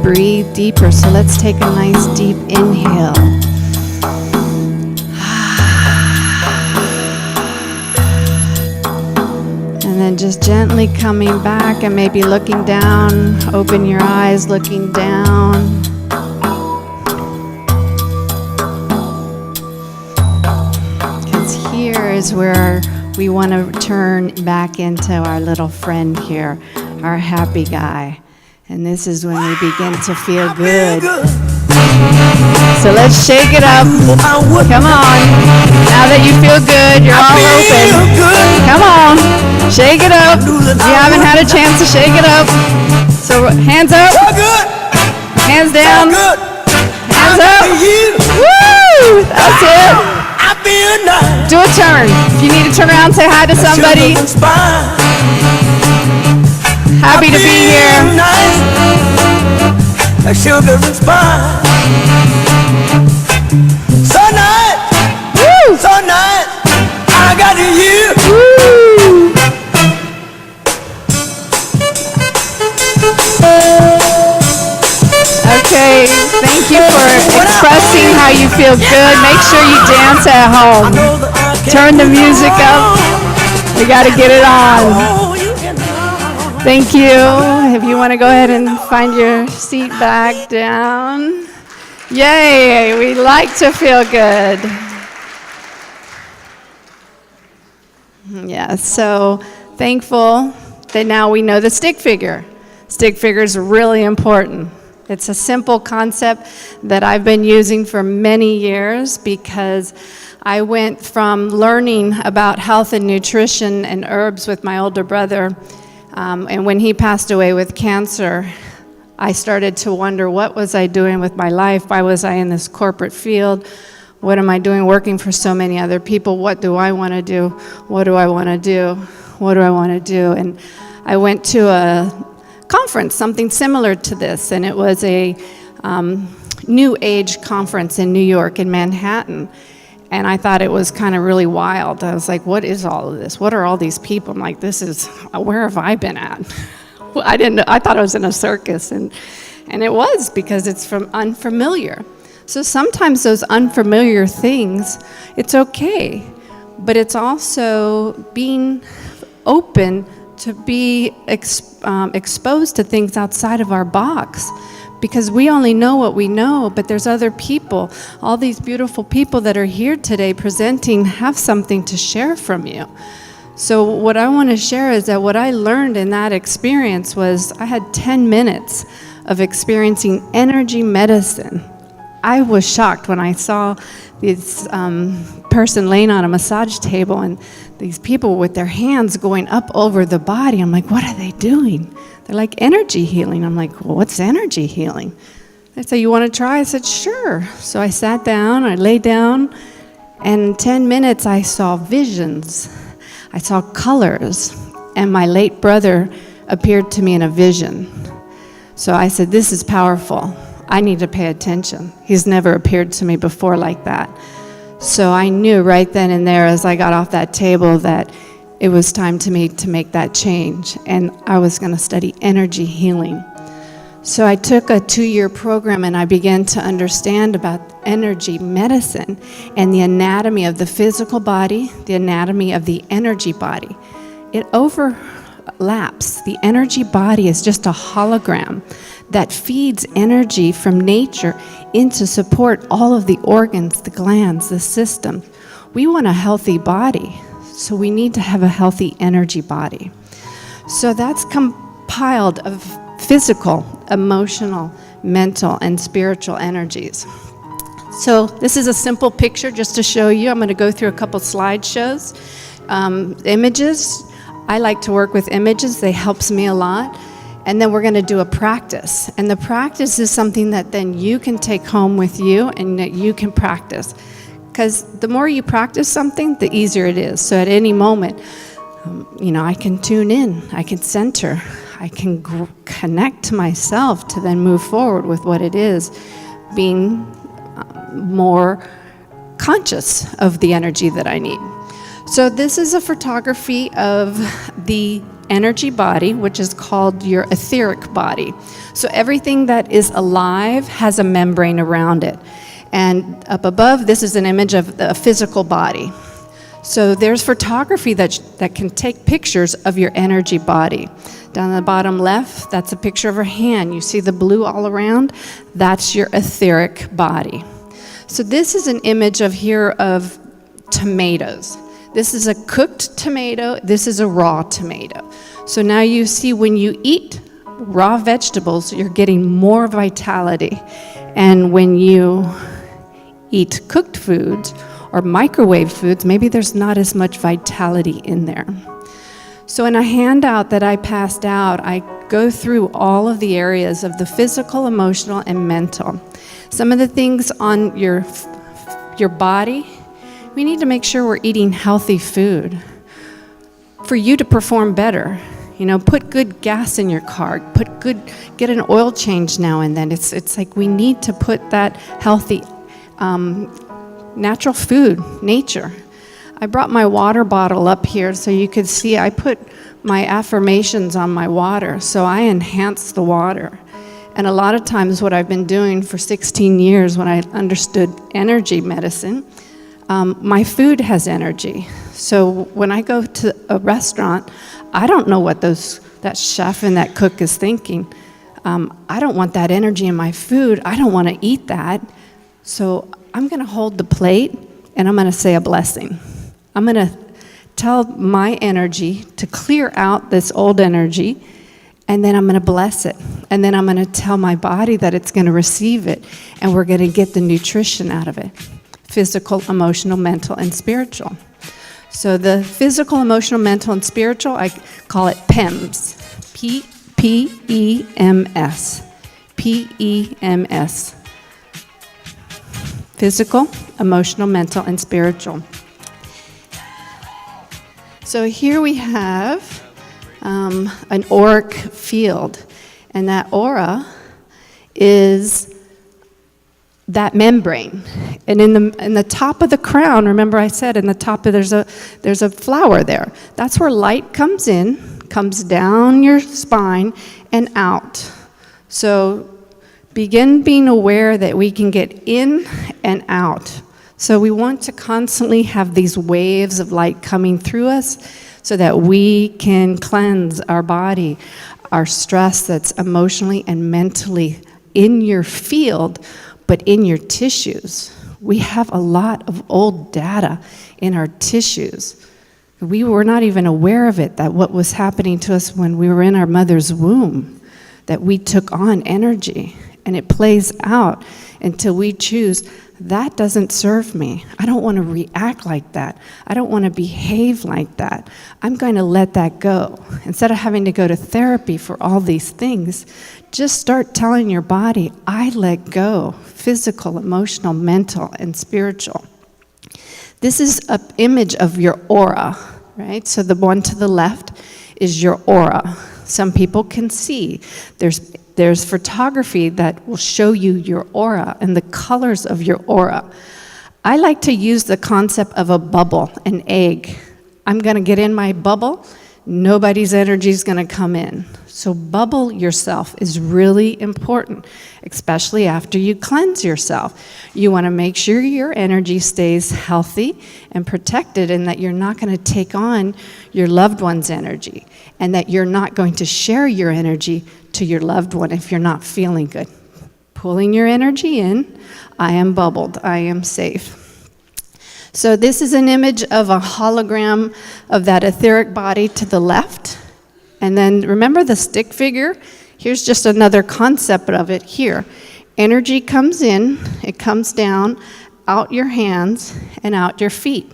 breathe deeper. So let's take a nice deep inhale. And then just gently coming back and maybe looking down. Open your eyes, looking down. Because here is where we want to turn back into our little friend here, our happy guy. And this is when we begin to feel good. So let's shake it up. Come on. Now that you feel good, you're all open. Come on. Shake it up. You haven't had a chance to shake it up. So hands up. Hands down. Hands up. Woo! That's it. Do a turn. If you need to turn around, say hi to somebody. Happy to be here. Like sugar and spice. So nice. Woo! So nice. I got you. Woo! Okay, thank you for expressing how you feel good. Make sure you dance at home. Turn the music up. We got to get it on. Thank you. If you want to go ahead and find your seat back down. Yay, we like to feel good. Yeah, so thankful that now we know the stick figure. Stick figure is really important. It's a simple concept that I've been using for many years because I went from learning about health and nutrition and herbs with my older brother. And when he passed away with cancer, I started to wonder, what was I doing with my life? Why was I in this corporate field? What am I doing working for so many other people? What do I want to do? What do I want to do? What do I want to do? And I went to a conference, something similar to this, and it was a New Age conference in New York, in Manhattan. And I thought it was kind of really wild. I was like, what is all of this? What are all these people? I'm like, where have I been at? I thought I was in a circus, and it was, because it's from unfamiliar. So sometimes those unfamiliar things, it's okay, but it's also being open to be exposed to things outside of our box. Because we only know what we know, but there's other people. All these beautiful people that are here today presenting have something to share from you. So what I want to share is that what I learned in that experience was I had 10 minutes of experiencing energy medicine. I was shocked when I saw this person laying on a massage table and these people with their hands going up over the body. I'm like, what are they doing? They're like, energy healing. I'm like, well, what's energy healing? They said, you want to try? I said, sure. So I sat down, I lay down, and in 10 minutes I saw visions. I saw colors, and my late brother appeared to me in a vision. So I said, this is powerful. I need to pay attention. He's never appeared to me before like that. So I knew right then and there as I got off that table that it was time to me to make that change, and I was going to study energy healing. So I took a 2-year program and I began to understand about energy medicine and the anatomy of the physical body, the anatomy of the energy body. It overlaps. The energy body is just a hologram that feeds energy from nature in to support all of the organs, the glands, the system. We want a healthy body, so we need to have a healthy energy body. So that's compiled of physical, emotional, mental, and spiritual energies. So this is a simple picture just to show you. I'm going to go through a couple slideshows. Images. I like to work with images. They helps me a lot. And then we're going to do a practice. And the practice is something that then you can take home with you and that you can practice. Because the more you practice something, the easier it is. So at any moment, I can tune in, I can center, I can connect to myself to then move forward with what it is, being more conscious of the energy that I need. So this is a photography of the energy body, which is called your etheric body. So everything that is alive has a membrane around it. And up above, this is an image of the physical body. So there's photography that can take pictures of your energy body. Down the bottom left, that's a picture of her hand. You see the blue all around? That's your etheric body. So this is an image of tomatoes. This is a cooked tomato. This is a raw tomato. So now you see when you eat raw vegetables, you're getting more vitality. And when you eat cooked foods or microwave foods, maybe there's not as much vitality in there. So in a handout that I passed out, I go through all of the areas of the physical, emotional, and mental. Some of the things on your body, we need to make sure we're eating healthy food for you to perform better. Put good gas in your car. Get an oil change now and then. It's like we need to put that healthy, natural food, nature. I brought my water bottle up here so you could see I put my affirmations on my water, so I enhance the water. And a lot of times what I've been doing for 16 years when I understood energy medicine, my food has energy. So when I go to a restaurant, I don't know what that chef and that cook is thinking. I don't want that energy in my food. I don't want to eat that. So I'm going to hold the plate and I'm going to say a blessing. I'm going to tell my energy to clear out this old energy, and then I'm going to bless it. And then I'm going to tell my body that it's going to receive it, and we're going to get the nutrition out of it. Physical, emotional, mental, and spiritual. So the physical, emotional, mental, and spiritual, I call it PEMS. P-E-M-S. P-E-M-S. Physical, emotional, mental, and spiritual. So here we have an auric field, and that aura is that membrane. And in the top of the crown, remember I said in the top of there's a flower there. That's where light comes in, comes down your spine and out. So begin being aware that we can get in and out. So we want to constantly have these waves of light coming through us so that we can cleanse our body, our stress that's emotionally and mentally in your field, but in your tissues. We have a lot of old data in our tissues. We were not even aware of it, that what was happening to us when we were in our mother's womb, that we took on energy, and it plays out until we choose, that doesn't serve me. I don't want to react like that. I don't want to behave like that. I'm going to let that go. Instead of having to go to therapy for all these things, just start telling your body, I let go. Physical, emotional, mental, and spiritual. This is an image of your aura, right? So the one to the left is your aura. Some people can see. There's photography that will show you your aura and the colors of your aura. I like to use the concept of a bubble, an egg. I'm going to get in my bubble. nobody's energy is going to come in. So bubble yourself is really important, especially after you cleanse yourself. You want to make sure your energy stays healthy and protected, and that you're not going to take on your loved one's energy, and that you're not going to share your energy to your loved one if you're not feeling good. Pulling your energy in, I am bubbled, I am safe. So this is an image of a hologram of that etheric body to the left. And then remember the stick figure? Here's just another concept of it here. Energy comes in, it comes down, out your hands and out your feet.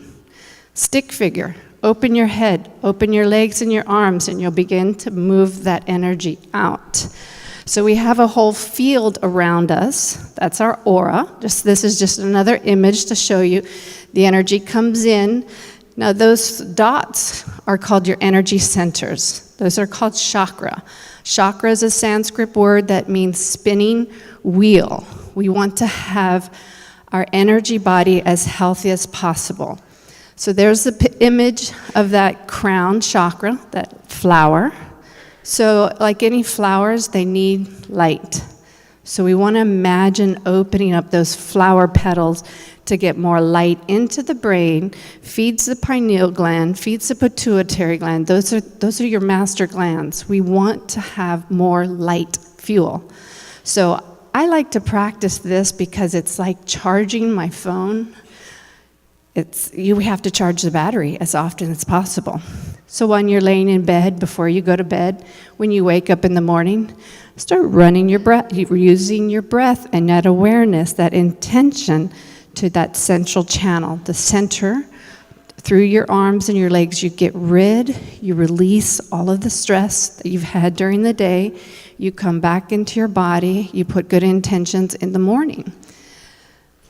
Stick figure. Open your head, open your legs and your arms, and you'll begin to move that energy out. So we have a whole field around us. That's our aura. This is just another image to show you. The energy comes in. Now those dots are called your energy centers. Those are called chakra. Chakra is a Sanskrit word that means spinning wheel. We want to have our energy body as healthy as possible. So there's the image of that crown chakra, that flower. So like any flowers, they need light. So we want to imagine opening up those flower petals to get more light into the brain, feeds the pineal gland, feeds the pituitary gland. Those are your master glands. We want to have more light fuel. So I like to practice this because it's like charging my phone. You have to charge the battery as often as possible. So when you're laying in bed, before you go to bed, when you wake up in the morning, start running your breath, using your breath and that awareness, that intention to that central channel, the center. Through your arms and your legs, you you release all of the stress that you've had during the day. You come back into your body, you put good intentions in the morning.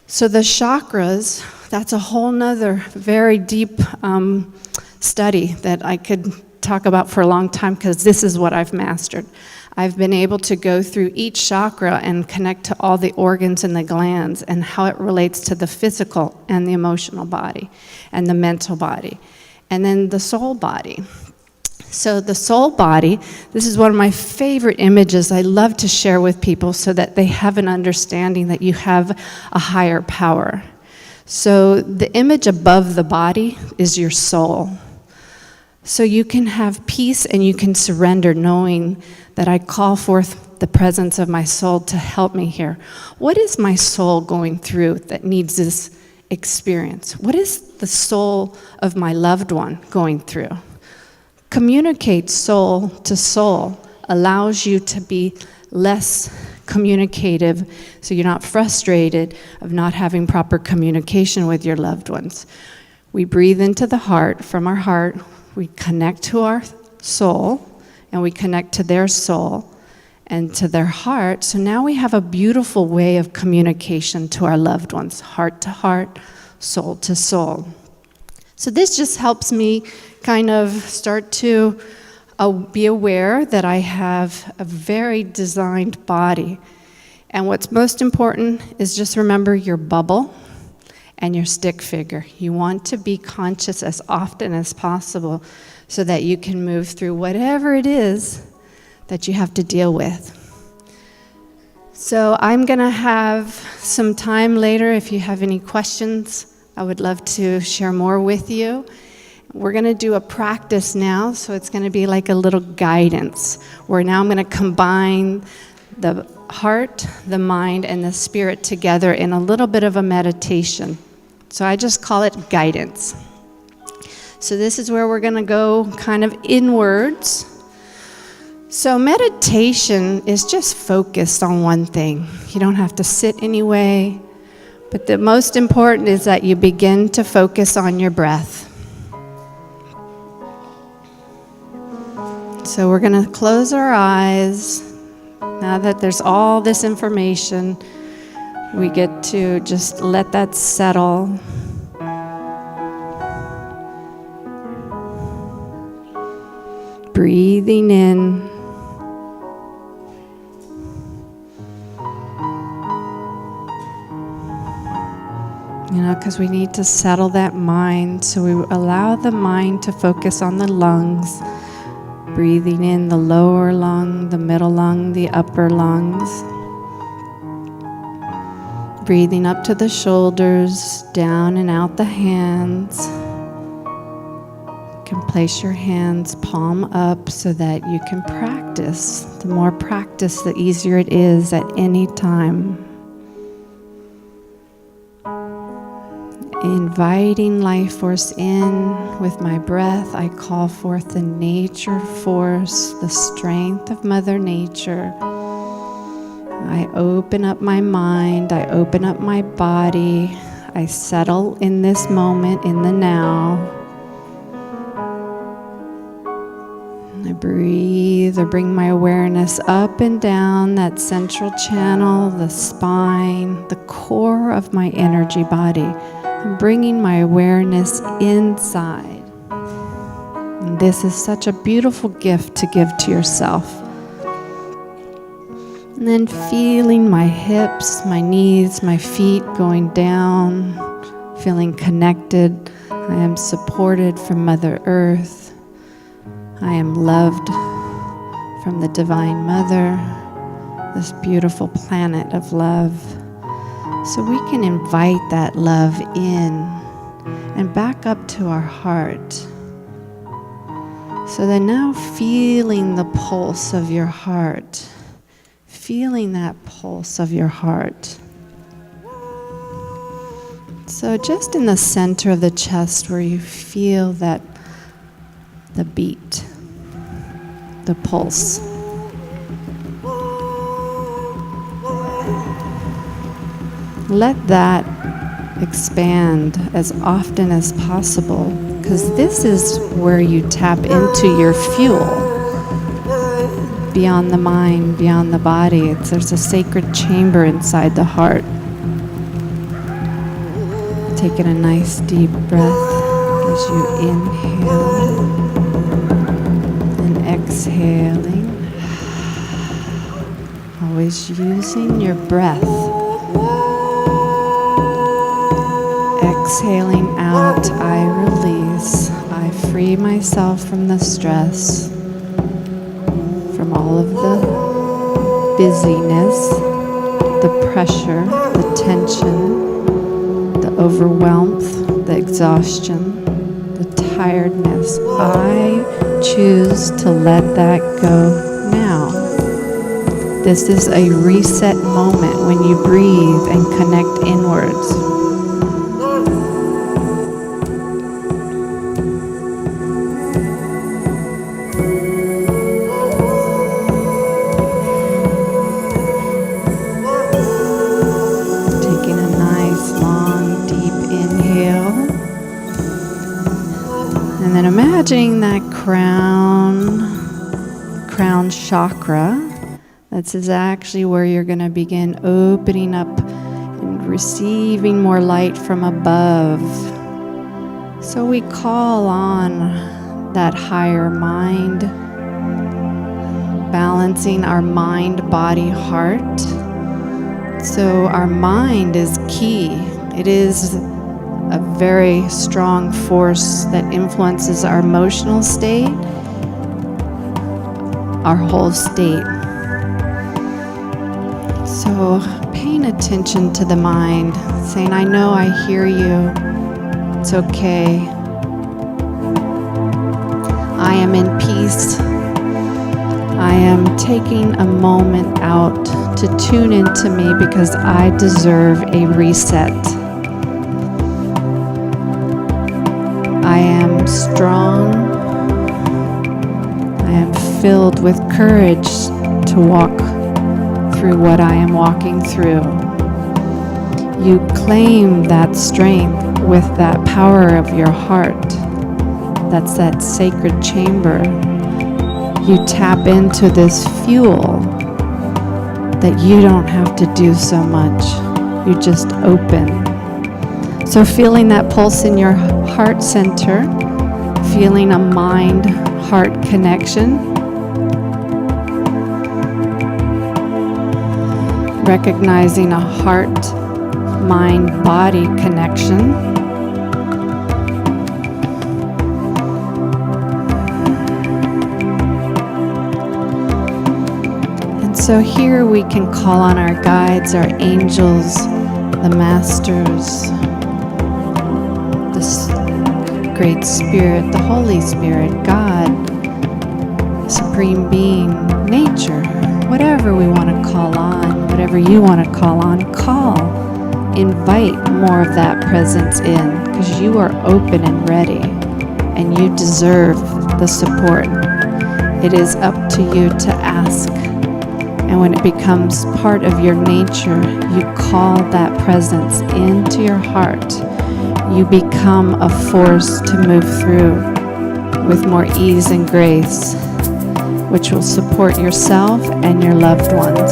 So the chakras, that's a whole nother very deep study that I could talk about for a long time, because this is what I've mastered. I've been able to go through each chakra and connect to all the organs and the glands and how it relates to the physical and the emotional body and the mental body, and then the soul body. So the soul body, this is one of my favorite images I love to share with people so that they have an understanding that you have a higher power. So the image above the body is your soul. So you can have peace and you can surrender, knowing that I call forth the presence of my soul to help me here. What is my soul going through that needs this experience? What is the soul of my loved one going through? Communicate soul to soul allows you to be less communicative, so you're not frustrated of not having proper communication with your loved ones. We breathe into the heart. From our heart, we connect to our soul, and we connect to their soul and to their heart. So now we have a beautiful way of communication to our loved ones, heart to heart, soul to soul. So this just helps me kind of start to be aware that I have a very designed body. And what's most important is just remember your bubble and your stick figure. You want to be conscious as often as possible so that you can move through whatever it is that you have to deal with. So I'm going to have some time later. If you have any questions, I would love to share more with you. We're going to do a practice now, so it's going to be like a little guidance, where now I'm going to combine the heart, the mind, and the spirit together in a little bit of a meditation. So I just call it guidance. So this is where we're going to go kind of inwards. So meditation is just focused on one thing. You don't have to sit anyway, but the most important is that you begin to focus on your breath. So we're going to close our eyes. Now that there's all this information, we get to just let that settle. Breathing in. Because we need to settle that mind. So we allow the mind to focus on the lungs. Breathing in the lower lung, the middle lung, the upper lungs. Breathing up to the shoulders, down and out the hands. You can place your hands palm up so that you can practice. The more practice, the easier it is at any time. Inviting life force in with my breath, I call forth the nature force, the strength of Mother Nature. I open up my mind, I open up my body, I settle in this moment, in the now. I breathe, I bring my awareness up and down that central channel, the spine, the core of my energy body. I'm bringing my awareness inside. And this is such a beautiful gift to give to yourself. And then feeling my hips, my knees, my feet going down, feeling connected. I am supported from Mother Earth. I am loved from the Divine Mother, this beautiful planet of love. So we can invite that love in and back up to our heart. So then now feeling the pulse of your heart. Feeling that pulse of your heart. So just in the center of the chest where you feel that, the beat, the pulse. Let that expand as often as possible, because this is where you tap into your fuel. Beyond the mind, beyond the body, there's a sacred chamber inside the heart. Taking a nice deep breath as you inhale and exhaling. Always using your breath. Exhaling out, I release. I free myself from the stress, from all of the busyness, the pressure, the tension, the overwhelm, the exhaustion, the tiredness. I choose to let that go now. This is a reset moment when you breathe and connect inwards. Imagining that crown chakra, this is actually where you're going to begin opening up and receiving more light from above. So we call on that higher mind, balancing our mind, body, heart. So our mind is key. It is a very strong force that influences our emotional state, our whole state. So paying attention to the mind, saying, I know, I hear you, it's okay. I am in peace. I am taking a moment out to tune into me because I deserve a reset. I am strong. I am filled with courage to walk through what I am walking through. You claim that strength with that power of your heart. That's that sacred chamber. You tap into this fuel that you don't have to do so much. You just open. So feeling that pulse in your heart center, feeling a mind-heart connection, recognizing a heart-mind-body connection, So here we can call on our guides, our angels, the masters, the Great Spirit, the Holy Spirit, God, Supreme Being, nature, whatever we want to call on, whatever you want to call on, call. Invite more of that presence in, because you are open and ready, and you deserve the support. It is up to you to ask. And when it becomes part of your nature, you call that presence into your heart. You become a force to move through with more ease and grace, which will support yourself and your loved ones.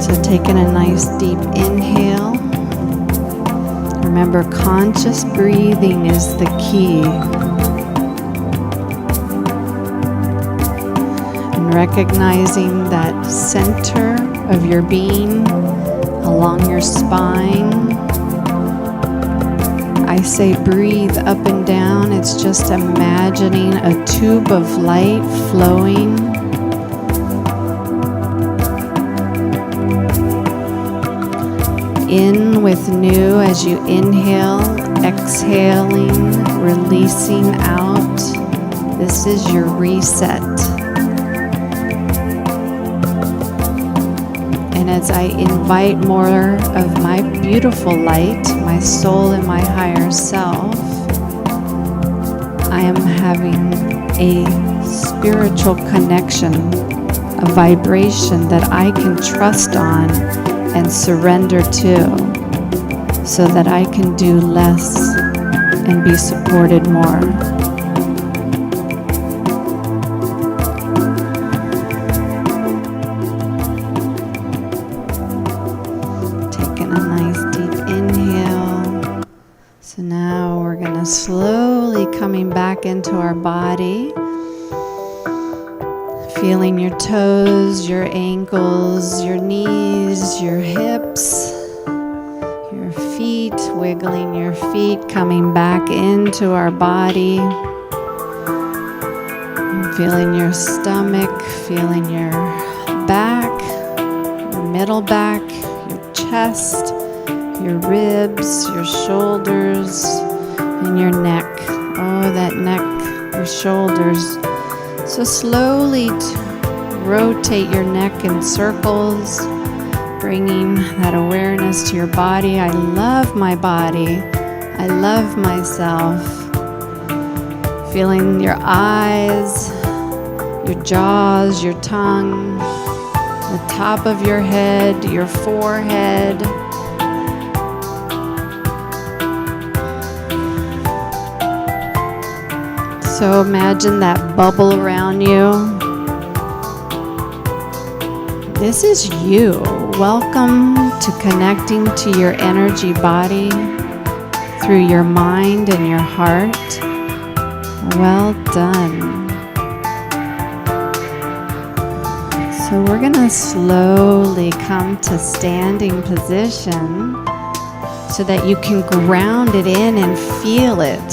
So taking a nice deep inhale. Remember, conscious breathing is the key. And recognizing that center of your being along your spine. I say breathe up and down. It's just imagining a tube of light flowing. In with new as you inhale, exhaling, releasing out. This is your reset. And as I invite more of my beautiful light, my soul and my higher self, I am having a spiritual connection, a vibration that I can trust on and surrender to, so that I can do less and be supported more. Taking a nice deep inhale. So now we're going to slowly coming back into our body. Feeling your toes, your ankles, your knees, your hips, your feet, wiggling your feet, coming back into our body. Feeling your stomach, feeling your back, your middle back, your chest, your ribs, your shoulders, and your neck. Oh, that neck, your shoulders. So slowly rotate your neck in circles, bringing that awareness to your body. I love my body. I love myself. Feeling your eyes, your jaws, your tongue, the top of your head, your forehead. So imagine that bubble around you. This is you. Welcome to connecting to your energy body through your mind and your heart. Well done. So we're going to slowly come to standing position so that you can ground it in and feel it.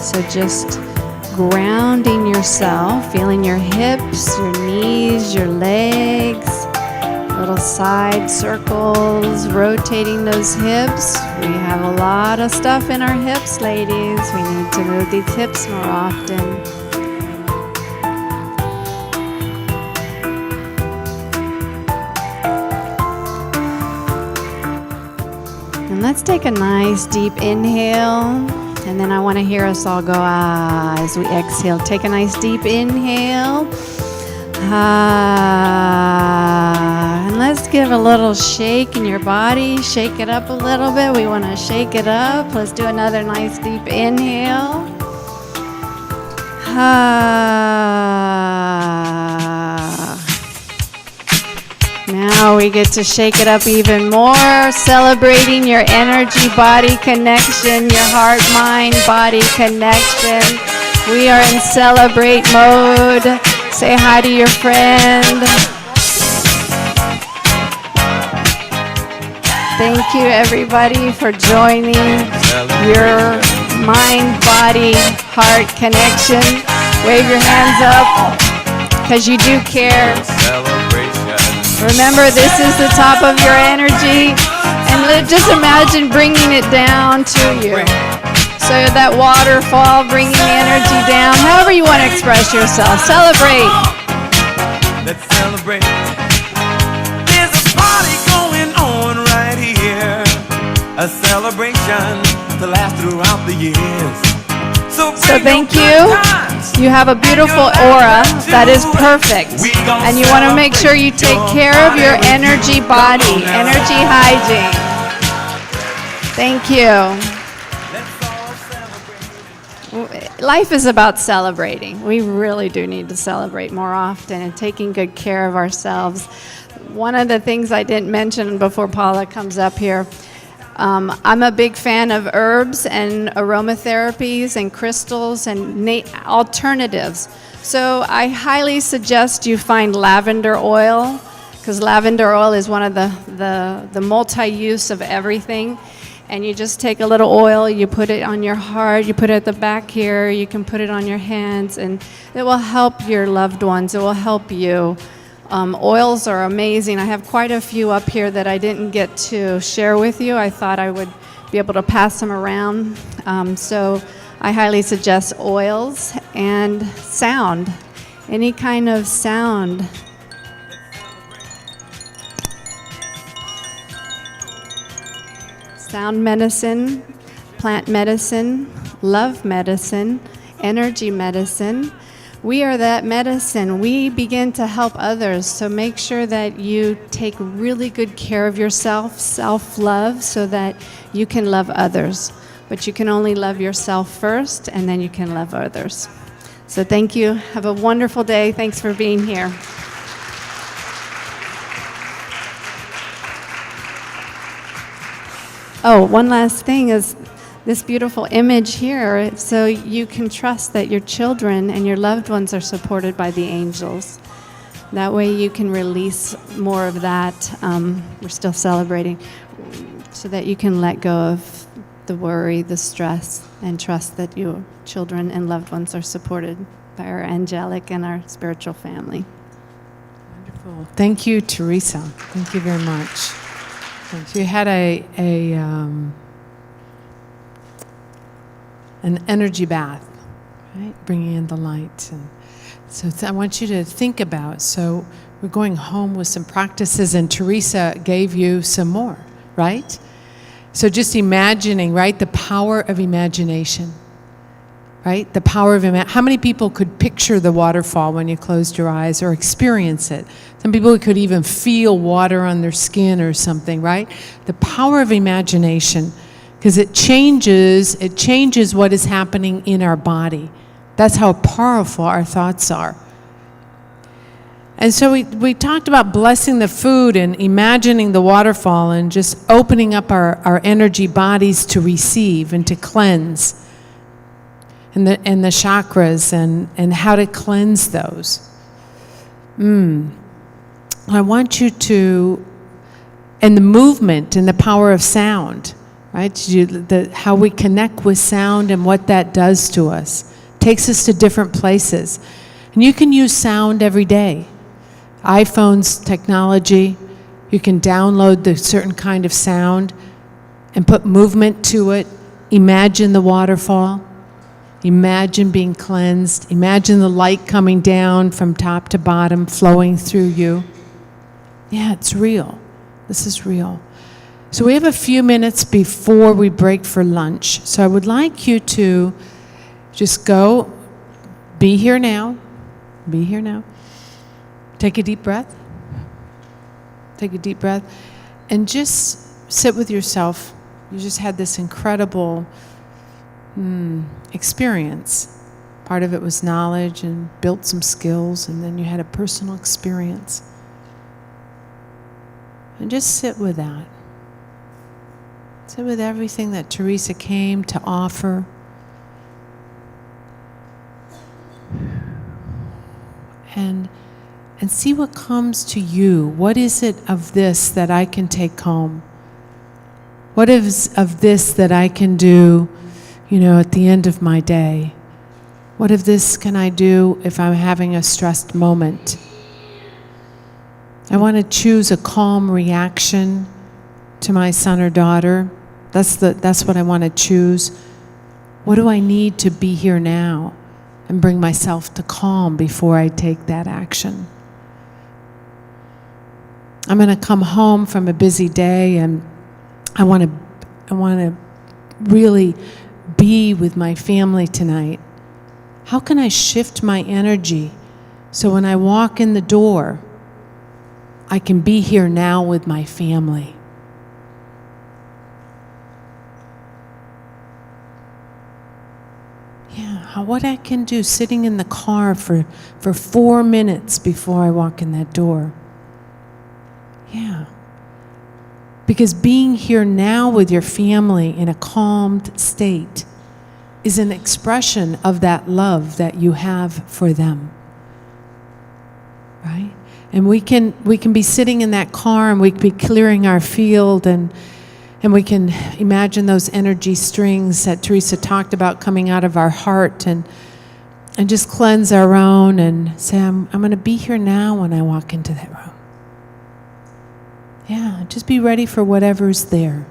So just grounding yourself, feeling your hips, your knees, your legs, little side circles, rotating those hips. We have a lot of stuff in our hips, ladies. We need to move these hips more often. And let's take a nice deep inhale. And then I want to hear us all go ah as we exhale. Take a nice deep inhale. Ah. And let's give a little shake in your body. Shake it up a little bit. We want to shake it up. Let's do another nice deep inhale. Ah. Now we get to shake it up even more, celebrating your energy body connection, your heart mind body connection. We are in celebrate mode. Say hi to your friend. Thank you, everybody, for joining your mind, body, heart connection. Wave your hands up, because you do care. Remember, this is the top of your energy, and just imagine bringing it down to you. So that waterfall, bringing the energy down, however you want to express yourself. Celebrate. Let's celebrate. There's a party going on right here, a celebration to last throughout the years. So Thank you. You have a beautiful aura that is perfect. And you want to make sure you take care of your energy body, energy hygiene. Thank you. Life is about celebrating. We really do need to celebrate more often and taking good care of ourselves. One of the things I didn't mention before Paula comes up here, I'm a big fan of herbs and aromatherapies and crystals and alternatives. So I highly suggest you find lavender oil, because lavender oil is one of the multi-use of everything. And you just take a little oil, you put it on your heart, you put it at the back here, you can put it on your hands, and it will help your loved ones, it will help you. Oils are amazing. I have quite a few up here that I didn't get to share with you. I thought I would be able to pass them around. So I highly suggest oils and sound, any kind of sound. Sound medicine, plant medicine, love medicine, energy medicine. We are that medicine. We begin to help others. So make sure that you take really good care of yourself, self-love, so that you can love others. But you can only love yourself first, and then you can love others. So thank you. Have a wonderful day. Thanks for being here. Oh, one last thing is this beautiful image here, so you can trust that your children and your loved ones are supported by the angels. That way you can release more of that. We're still celebrating, so that you can let go of the worry, the stress, and trust that your children and loved ones are supported by our angelic and our spiritual family. Wonderful. Thank you, Teresa. Thank you very much. So you had an energy bath, right? Bringing in the light. And so I want you to think about, so we're going home with some practices, and Teresa gave you some more, right? So just imagining, right, the power of imagination, right? The power of how many people could picture the waterfall when you closed your eyes or experience it? Some people could even feel water on their skin or something, right? The power of imagination, because it changes what is happening in our body. That's how powerful our thoughts are. And so we talked about blessing the food and imagining the waterfall and just opening up our energy bodies to receive and to cleanse. And the chakras and how to cleanse those. I want you to, and the movement and the power of sound, right? How we connect with sound and what that does to us. Takes us to different places. And you can use sound every day. iPhone's technology, you can download the certain kind of sound and put movement to it. Imagine the waterfall. Imagine being cleansed. Imagine the light coming down from top to bottom, flowing through you. Yeah, it's real. This is real. So we have a few minutes before we break for lunch. So I would like you to just go, be here now. Be here now. Take a deep breath. Take a deep breath. And just sit with yourself. You just had this incredible experience. Part of it was knowledge and built some skills, and then you had a personal experience. And just sit with that. Sit with everything that Teresa came to offer. And see what comes to you. What is it of this that I can take home? What is of this that I can do, at the end of my day? What of this can I do if I'm having a stressed moment? I want to choose a calm reaction to my son or daughter. That's what I want to choose. What do I need to be here now and bring myself to calm before I take that action? I'm going to come home from a busy day, and I want to really be with my family tonight. How can I shift my energy so when I walk in the door, I can be here now with my family? Yeah, what I can do sitting in the car for 4 minutes before I walk in that door. Yeah. Because being here now with your family in a calmed state is an expression of that love that you have for them. Right? And we can be sitting in that car, and we can be clearing our field, and we can imagine those energy strings that Teresa talked about coming out of our heart, and just cleanse our own and say, I'm going to be here now when I walk into that room. Yeah, just be ready for whatever's there.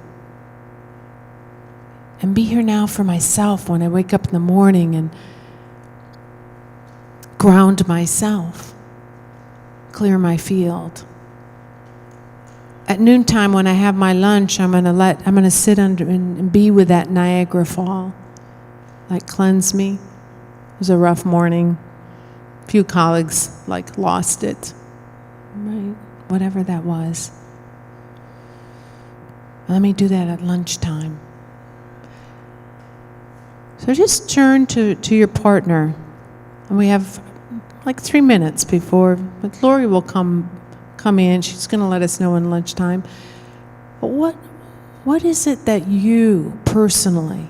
And be here now for myself when I wake up in the morning, and ground myself, clear my field. At noontime when I have my lunch, I'm going to sit under and be with that Niagara Fall, like cleanse me. It was a rough morning. A few colleagues lost it, right? Whatever that was. Let me do that at lunchtime. So just turn to your partner, and we have 3 minutes before, but Lori will come in. She's going to let us know in lunchtime. But what is it that you personally,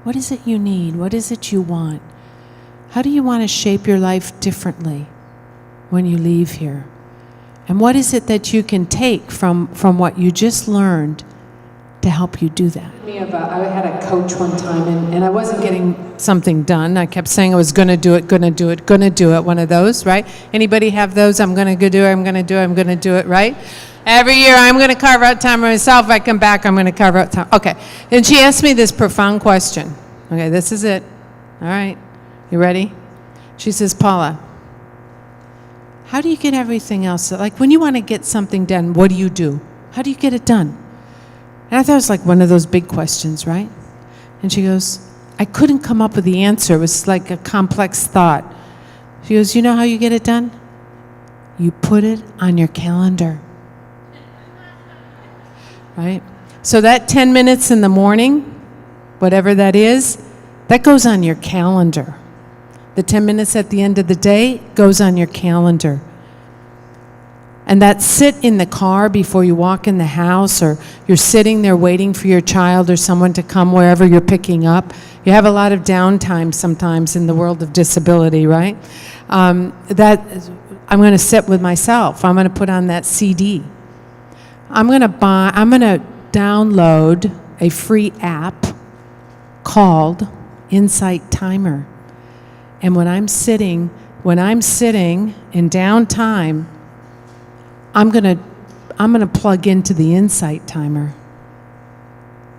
what is it you need? What is it you want? How do you want to shape your life differently when you leave here? And what is it that you can take from what you just learned to help you do that? I had a coach one time, and I wasn't getting Something done. I kept saying I was going to do it, one of those, right? Anybody have those? I'm going to do it, right? Every year I'm going to carve out time for myself. If I come back, I'm going to carve out time. Okay. And she asked me this profound question. Okay, this is it. All right. You ready? She says, Paula, how do you get everything else? When you want to get something done, what do? How do you get it done? And I thought it was one of those big questions, right? And she goes, I couldn't come up with the answer. It was like a complex thought. She goes, you know how you get it done? You put it on your calendar. Right? So that 10 minutes in the morning, whatever that is, that goes on your calendar. The 10 minutes at the end of the day goes on your calendar. And that sit in the car before you walk in the house, or you're sitting there waiting for your child or someone to come wherever you're picking up. You have a lot of downtime sometimes in the world of disability, right? That I'm going to sit with myself. I'm going to put on that CD. I'm going to download a free app called Insight Timer. And when I'm sitting in downtime, I'm gonna plug into the Insight Timer,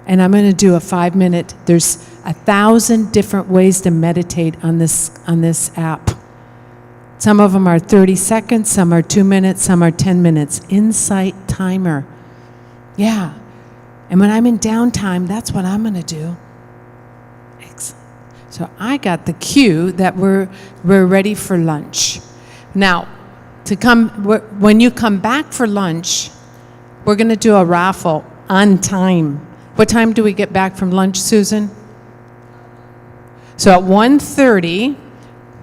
and I'm gonna do a 5-minute. There's 1,000 different ways to meditate on this app. Some of them are 30 seconds, some are 2 minutes, some are 10 minutes. Insight Timer. Yeah. And when I'm in downtime, that's what I'm gonna do. Excellent. So I got the cue that we're ready for lunch. Now, when you come back for lunch, we're going to do a raffle on time. What time do we get back from lunch, Susan? So at 1:30,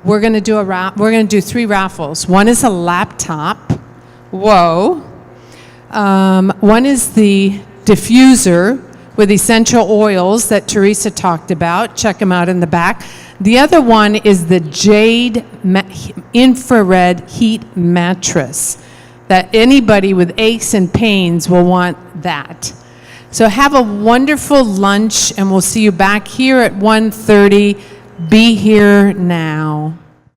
we're going to do 3 raffles. One is a laptop. Whoa. One is the diffuser with essential oils that Teresa talked about. Check them out in the back. The other one is the Jade infrared heat mattress, that anybody with aches and pains will want that. So have a wonderful lunch, and we'll see you back here at 1:30. Be here now.